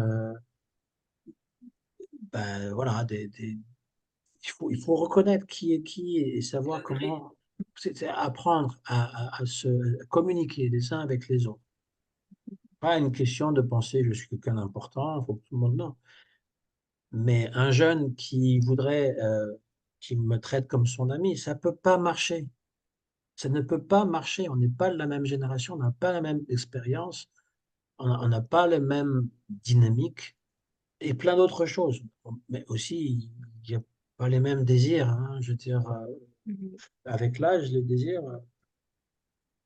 ben, voilà, il faut reconnaître qui est qui et savoir comment c'est apprendre à se communiquer les uns avec les autres. Pas une question de penser je suis quelqu'un d'important, il faut que tout le monde non. Mais un jeune qui voudrait qu'il me traite comme son ami, ça peut pas marcher. Ça ne peut pas marcher. On n'est pas de la même génération, on n'a pas la même expérience, on n'a pas les mêmes dynamiques et plein d'autres choses. Mais aussi, il n'y a pas les mêmes désirs, hein. Je veux dire, Mhm. avec l'âge, les désirs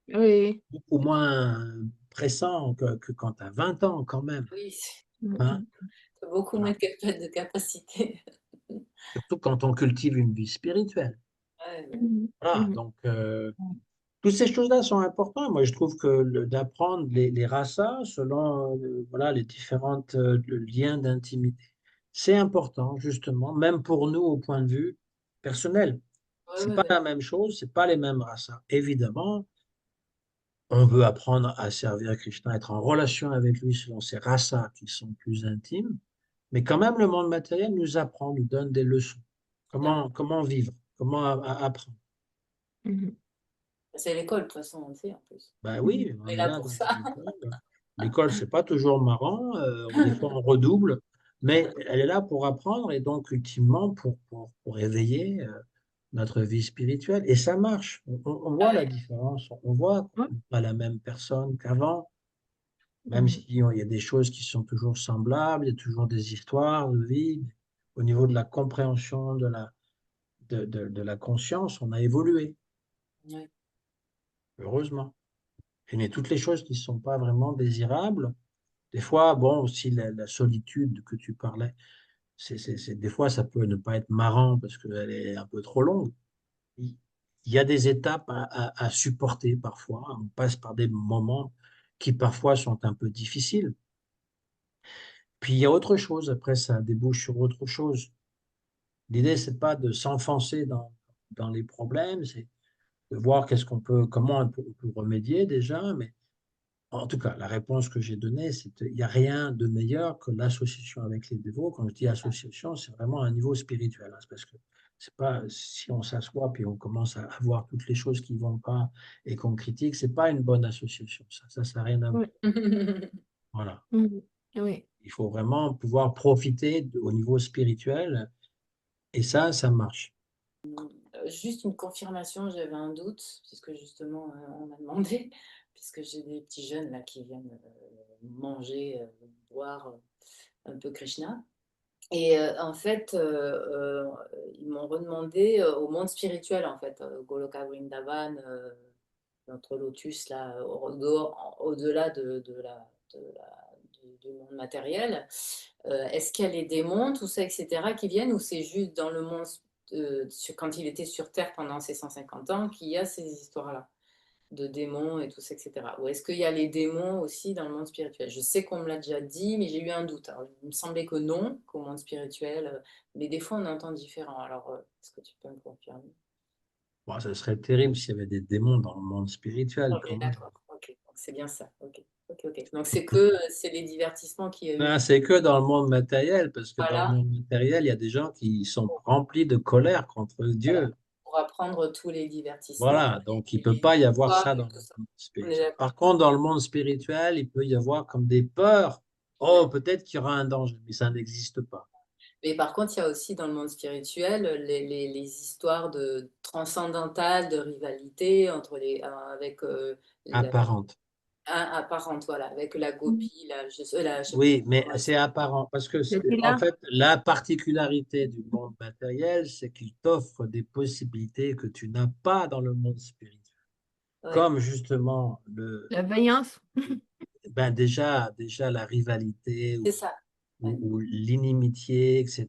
Oui. beaucoup moins pressants que quand tu as 20 ans, quand même. Oui, Hein. Mhm. c'est beaucoup moins Voilà. de capacité. Surtout quand on cultive une vie spirituelle. Ouais, ouais. Mhm. Voilà. Mhm. Donc, toutes ces choses-là sont importantes. Moi, je trouve que d'apprendre les rasas selon voilà, les différents liens d'intimité, c'est important, justement, même pour nous au point de vue personnel. Ouais, C'est ouais, pas ouais. la même chose, c'est pas les mêmes rasas. Évidemment, on veut apprendre à servir Krishna, être en relation avec lui selon ces rasas qui sont plus intimes, mais quand même, le monde matériel nous apprend, nous donne des leçons. Ça, Comment vivre, comment apprendre. Mhm. c'est l'école, de toute façon, on le sait en plus. Ben Mhm. oui, On on est est là là pour dans ça. une école. L'école, c'est pas toujours marrant, des fois on redouble, mais elle est là pour apprendre et donc ultimement pour éveiller notre vie spirituelle. Et ça marche. On voit la différence, on voit qu'on Ouais. n'est pas la même personne qu'avant, même Mhm. s'il y a des choses qui sont toujours semblables, il y a toujours des histoires de vie. Au niveau de la compréhension de la conscience, on a évolué, Ouais. heureusement. Mais toutes les choses qui ne sont pas vraiment désirables, des fois, bon, aussi la solitude que tu parlais, des fois, ça peut ne pas être marrant parce qu'elle est un peu trop longue. Il il y a des étapes à supporter parfois. On passe par des moments qui parfois sont un peu difficiles. Puis il y a autre chose, après, ça débouche sur autre chose. L'idée, c'est pas de s'enfoncer dans les problèmes, c'est de voir comment on peut remédier déjà, mais en tout cas, la réponse que j'ai donnée, c'est qu'il n'y a rien de meilleur que l'association avec les dévots. Quand je dis association, c'est vraiment un niveau spirituel, hein. C'est parce que c'est pas si on s'assoit puis on commence à voir toutes les choses qui ne vont pas et qu'on critique, c'est pas une bonne association. Ça n'a rien à voir. Ouais. Voilà. Mhm. Oui. Il faut vraiment pouvoir profiter au niveau spirituel et ça marche. Juste une confirmation, j'avais un doute, puisque justement, on m'a demandé, puisque j'ai des petits jeunes là qui viennent manger, boire un peu Krishna. Et en fait, ils m'ont redemandé au monde spirituel, en fait, Goloka Vrindavan, notre lotus, là, au-delà du monde matériel. Est-ce qu'il y a les démons, tout ça, etc., qui viennent, ou c'est juste dans le monde, quand il était sur Terre pendant ces 150 ans, qu'il y a ces histoires-là de démons et tout ça, etc. Ou est-ce qu'il y a les démons aussi dans le monde spirituel? Je sais qu'on me l'a déjà dit, mais j'ai eu un doute. Alors, il me semblait que non, qu'au monde spirituel, mais des fois on entend différent. Alors, est-ce que tu peux me confirmer? Bon, ce serait terrible s'il y avait des démons dans le monde spirituel, Ok, quand même. d'accord. Ok, donc c'est bien ça. Ok, ok, ok. Donc c'est les divertissements qui. Non, c'est que dans le monde matériel, parce que dans le Voilà, monde matériel, il y a des gens qui sont remplis de colère contre voilà. Dieu. Pour apprendre tous les divertissements Voilà, donc il ne et peut les pas y avoir histoires ça et dans tout le ça. monde On est spirituel. d'accord. Par contre, dans le monde spirituel, il peut y avoir comme des peurs. Oh, peut-être qu'il y aura un danger, mais ça n'existe pas. Mais par contre, il y a aussi dans le monde spirituel les histoires de transcendantales, de rivalité entre avec Apparente. apparente, voilà, avec la gopie, je sais plus Oui, mais comment elle c'est s'appelle. apparent, parce que, C'était en là. fait, la particularité du monde matériel, c'est qu'il t'offre des possibilités que tu n'as pas dans le monde spirituel. Ouais, Comme justement La vaillance. ben déjà la rivalité c'est ça. Ouais. ou l'inimitié, etc.,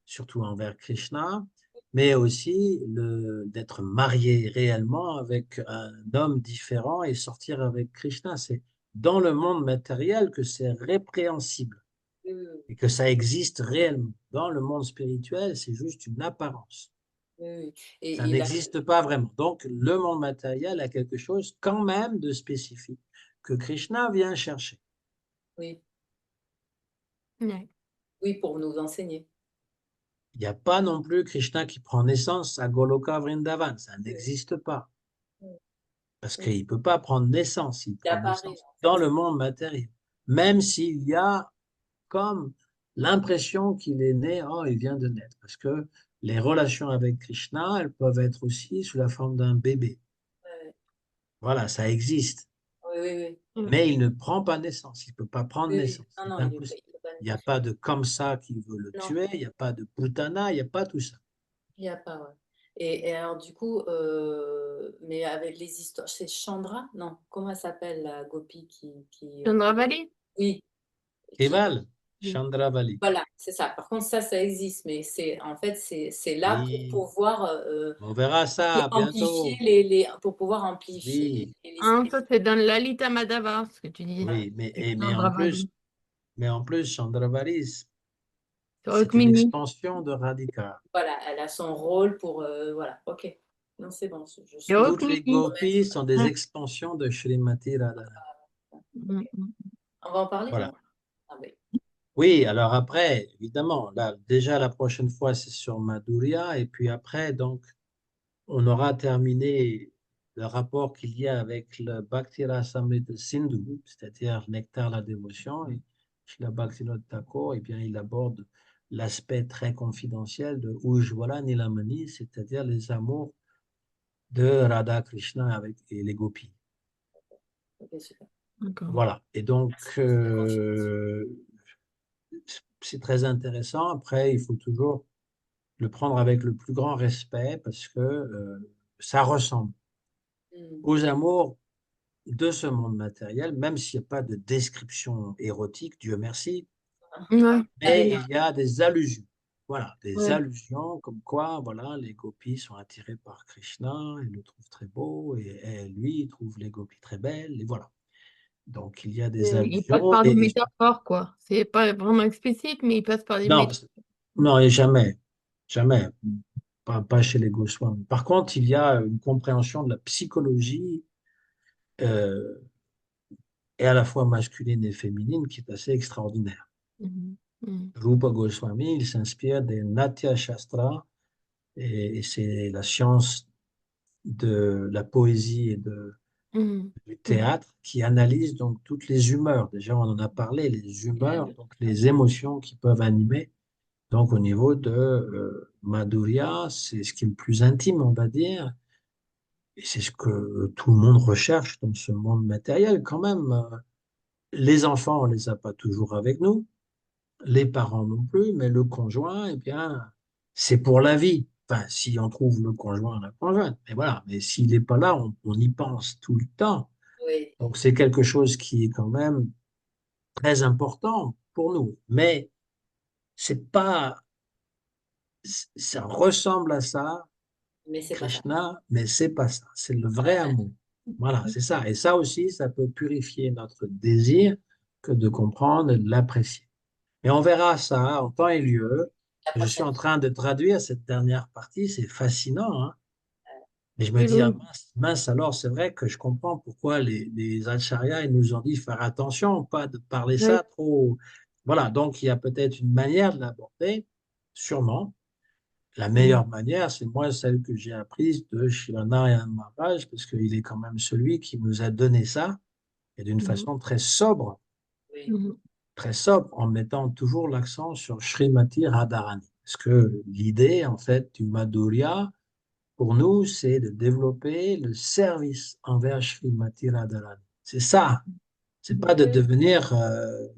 surtout envers Krishna, mais aussi d'être marié réellement avec un homme différent et sortir avec Krishna. C'est dans le monde matériel que c'est répréhensible Oui, oui, oui, et que ça existe réellement. Dans le monde spirituel, c'est juste une apparence. oui, oui. Ça Et n'existe pas vraiment. Donc, le monde matériel a quelque chose quand même de spécifique que Krishna vient chercher. oui, Ouais. oui, pour nous enseigner. Il n'y a pas non plus Krishna qui prend naissance à Goloka Vrindavan. Ça Oui, n'existe pas. oui, Parce oui. qu'il ne peut pas prendre naissance. Il Il prend apparaît, naissance en dans fait. le monde matériel. Même s'il y a comme l'impression qu'il est né, oh, il vient de naître. Parce que les relations avec Krishna, elles peuvent être aussi sous la forme d'un bébé. Ouais, Voilà, ça existe. oui, oui, oui. Ouais. Mais il ne prend pas naissance. Il ne peut pas prendre Oui, oui. naissance. Non, C'est non, impossible. il est pas. Il n'y a pas de comme ça qui veut le Non, tuer. Il n'y a pas de putana. Il n'y a pas tout ça. il n'y a pas, ouais. Et alors, du coup, mais avec les histoires, c'est Chandra? Non, comment elle s'appelle, la gopie qui. Chandravali? Oui, qui. Keval, Oui. Chandravali. Voilà, c'est ça. Par contre, ça existe, mais en fait, c'est là pour Oui, pouvoir on verra ça amplifier bientôt. pour pouvoir amplifier Oui, Ah, l'esprit. ça, c'est dans Lalita Madhava, ce que tu dis. Voilà. oui, C'est mais Chandravali. en plus, Chandravali, C'est c'est une Rukmini. extension de Radhika. Voilà, elle a son rôle pour. Voilà, ok. Non, c'est bon, je C'est suis. Toutes les Rukmini. gopis sont des extensions de Srimati Radharani. Mm, Ok. mm, On va en parler? Voilà. Ah, oui. Oui, alors après, évidemment, là, déjà la prochaine fois, c'est sur Madhurya, et puis après, donc, on aura terminé le rapport qu'il y a avec le Bhakti Rasamrita Sindhu, c'est-à-dire Nectar la dévotion, et Srila Bhaktivinoda Thakur, eh bien, il aborde l'aspect très confidentiel de Ujjvala Nilamani, c'est-à-dire les amours de Radha Krishna avec et les gopis. Ok, super. D'accord. Voilà. Et donc, Merci pour cette confirmation. c'est très intéressant. Après, il faut toujours le prendre avec le plus grand respect parce que ça ressemble Hmm. aux amours de ce monde matériel, même s'il n'y a pas de description érotique, Dieu merci, Ouais. Allez, mais il y a des allusions. Voilà, des Ouais. allusions comme quoi, voilà, les gopis sont attirés par Krishna, ils le trouvent très beau, et lui, il trouve les gopis très belles, et voilà. Donc, il y a des Il passe allusions, par des métaphores, quoi. C'est pas vraiment explicite, mais il passe par des non, métaphores. non, et jamais, jamais, pas chez les Goswamis. Par contre, il y a une compréhension de la psychologie euh, et à la fois masculine et féminine qui est assez extraordinaire. Mhm. Mhm. Rupa Goswami, il s'inspire des Natya Shastra et c'est la science de la poésie et Mhm. du Mhm. théâtre qui analyse donc toutes les humeurs. Déjà, on en a parlé, les humeurs, génial. donc les émotions qui peuvent animer. Donc, au niveau de Madhurya, c'est ce qui est le plus intime, on va dire. Et c'est ce que tout le monde recherche dans ce monde matériel quand même. Les enfants, on les a pas toujours avec nous. les parents non plus, mais le conjoint, eh bien, c'est pour la vie. Enfin, si on trouve le conjoint, la conjointe, mais voilà. Mais s'il n'est pas là, on y pense tout le temps. Oui, Donc, c'est quelque chose qui est quand même très important pour nous. Mais c'est pas, ça ressemble à ça, mais c'est pas ça. Krishna, mais c'est pas ça. C'est le vrai amour. Voilà, c'est ça. Et ça aussi, ça peut purifier notre désir que de comprendre et de l'apprécier. Et on verra ça en temps et lieu. La Je suis prochaine en fois. train de traduire cette dernière partie, c'est fascinant, hein. Et je me Oui, dis, ah, oui. mince, alors c'est vrai que je comprends pourquoi les acharyas ils nous ont dit faire attention, pas de parler Oui. ça trop. Voilà, donc il y a peut-être une manière de l'aborder, sûrement. La Mhm. meilleure manière, c'est moi celle que j'ai apprise de Shivananda Maharaj, parce qu'il est quand même celui qui nous a donné ça, et d'une Mhm. façon Oui, Mhm. très sobre, en mettant toujours l'accent sur Srimati Radharani. Parce que l'idée, en fait, du Madhurya, pour nous, c'est de développer le service envers Srimati Radharani. C'est ça. C'est pas de oui, oui. devenir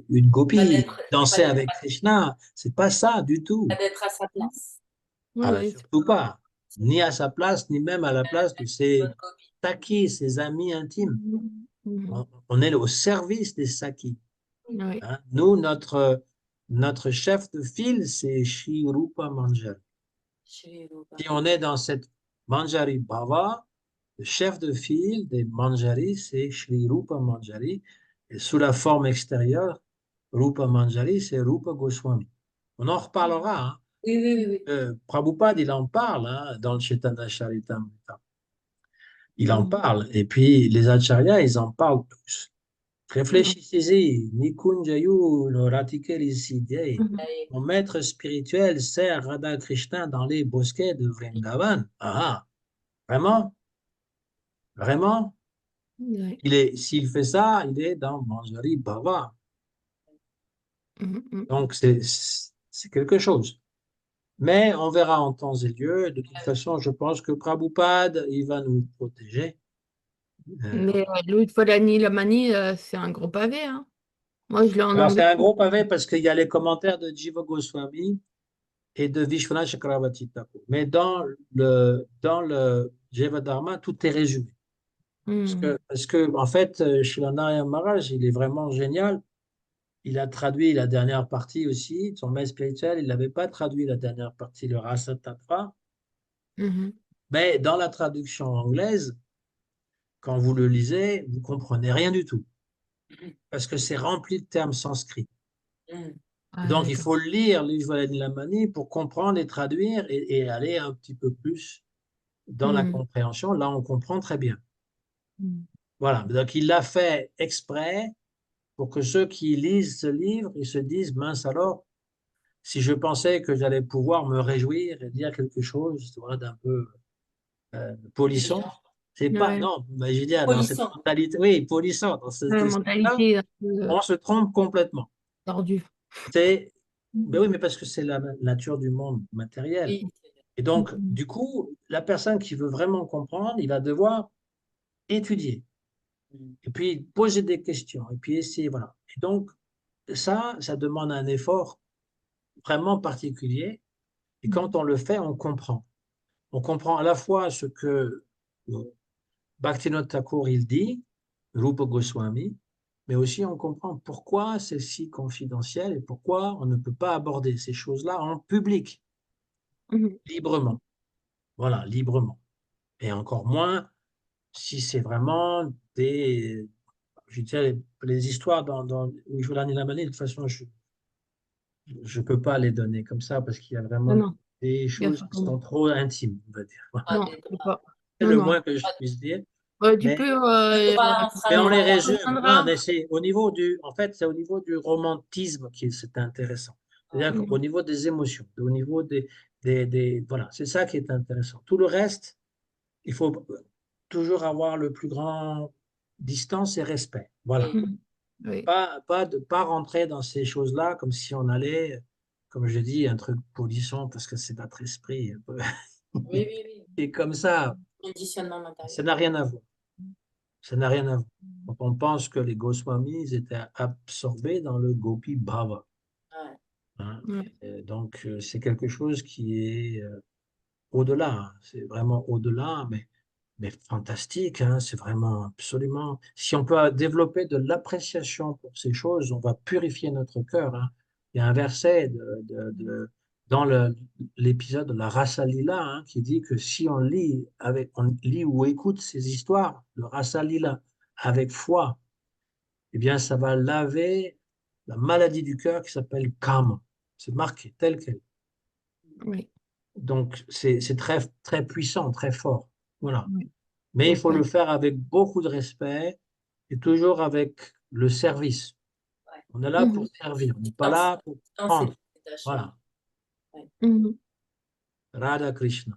une Pas gopie, d'être, danser avec Krishna. C'est pas ça du pas tout. d'être à sa place. Oui, Ah ben, oui. surtout pas. Ni à sa place, ni même à la place de ses Bonne copie. sakis, ses amis intimes. Mhm. Mhm. On est au service des sakis. Oui. Hein. Nous, notre chef de file, c'est Shri Rupa Manjari. Chez vous, Si on est dans cette Manjari Bhava, le chef de file des Manjari, c'est Shri Rupa Manjari. Et sous la forme extérieure, Rupa Manjari, c'est Rupa Goswami. On en reparlera, hein. Oui, oui, oui, oui. Prabhupada, il en parle, hein, dans le Chaitanya Charitamrita. Il en Mhm. parle. Et puis, les acharyas, ils en parlent tous. Mhm. Réfléchissez-y. Nikunjayu no Ratikeri Siddhye. Mhm. Allez, Mon maître spirituel sert Radha Krishna dans les bosquets de Vrindavan. Ah, vraiment? Vraiment? Oui. S'il fait ça, il est dans Manjari Bhava. Mhm. Donc, c'est quelque chose. Mais on verra en temps et lieu. De toute façon, je pense que Prabhupada, il va nous protéger. Euh, Mais Louis de Polanyi, la manie, c'est un gros pavé, hein. Moi, je l'ai en alors, c'est anglais. un gros pavé parce qu'il y a les commentaires de Jiva Goswami et de Vishwanath Chakravarti Thakur. Mais dans le Jiva Dharma, tout est résumé. Mhm. Parce que en fait, Shilanaya Maharaj, il est vraiment génial. Il a traduit la dernière partie aussi, son maître spirituel. Il n'avait pas traduit la dernière partie, le Rasa Tattva. Mhm. Mais dans la traduction anglaise, quand vous le lisez, vous comprenez rien du tout. Parce que c'est rempli de termes sanscrits. hum, Et Ah, donc, il d'accord. faut lire l'Ishvara Nilamani pour comprendre et traduire et aller un petit peu plus dans la Mhm. compréhension. Là, on comprend très bien. Mhm. Voilà. Donc, il l'a fait exprès pour que ceux qui lisent ce livre, ils se disent, mince alors, si je pensais que j'allais pouvoir me réjouir et dire quelque chose, tu vois, d'un peu polisson, intelligent. c'est pas, Ouais. non, mais je veux dire, dans cette Polissant. mentalité, oui, polissant, dans cet Ouais, esprit-là, mentalité un peu on se trompe complètement. tordue. C'est, ben Mhm. oui, mais parce que c'est la nature du monde matériel. Oui, Et donc, Mhm. du coup, la personne qui veut vraiment comprendre, il va devoir étudier, hum, et puis poser des questions, et puis essayer, voilà. Et donc, ça demande un effort vraiment particulier, et quand Mhm. on le fait, on comprend. On comprend à la fois ce que Bhaktivinoda Thakur il dit, Rupa Goswami, mais aussi on comprend pourquoi c'est si confidentiel et pourquoi on ne peut pas aborder ces choses-là en public, Mhm. librement. Voilà, librement. Et encore moins si c'est vraiment je dirais, les histoires dans Ujjwala Nilamani, de toute façon, je ne peux pas les donner comme ça parce qu'il y a Non, vraiment non, des bien choses sûr qui que non. sont trop intimes, on va dire. pas Non, des faut droits. pas. C'est Non, le non. moins que je Pas puisse dire. Tu peux Mais de droit Mais on les on infragmental. résume. Non, reviendra. mais c'est au niveau en fait, c'est au niveau du romantisme qui c'est intéressant. C'est-à-dire qu'au Mhm. niveau des émotions, au niveau voilà, c'est ça qui est intéressant. Tout le reste, il faut toujours avoir le plus grand distance et respect. Voilà. Oui, Mhm. Oui. Pas rentrer dans ces choses-là comme si on allait, comme je dis, un truc polisson parce que c'est notre esprit un peu. oui, oui, oui. Et comme ça Conditionnement mental. n'a rien à voir. Ça n'a rien à voir. Quand on pense que les Goswamis étaient absorbés dans le Gopi Bhava. Ouais. hein. Ouais. Donc, c'est quelque chose qui est au-delà, hein. C'est vraiment au-delà, mais fantastique, hein. C'est vraiment absolument. Si on peut développer de l'appréciation pour ces choses, on va purifier notre cœur, hein. Il y a un verset dans l'épisode de la Rasa Lila, hein, qui dit que si on lit ou écoute ces histoires de Rasa Lila avec foi, eh bien, ça va laver la maladie du cœur qui s'appelle Kama. C'est marqué tel quel. Oui. Donc, c'est très, très puissant, très fort. Voilà. Oui. Mais il Faut faut pas. le faire avec beaucoup de respect et toujours avec le service. Ouais. On est là pour servir, on n'est pas là pour Distance et prendre. le détachement. Voilà. Ouais. Mhm. Radha Krishna.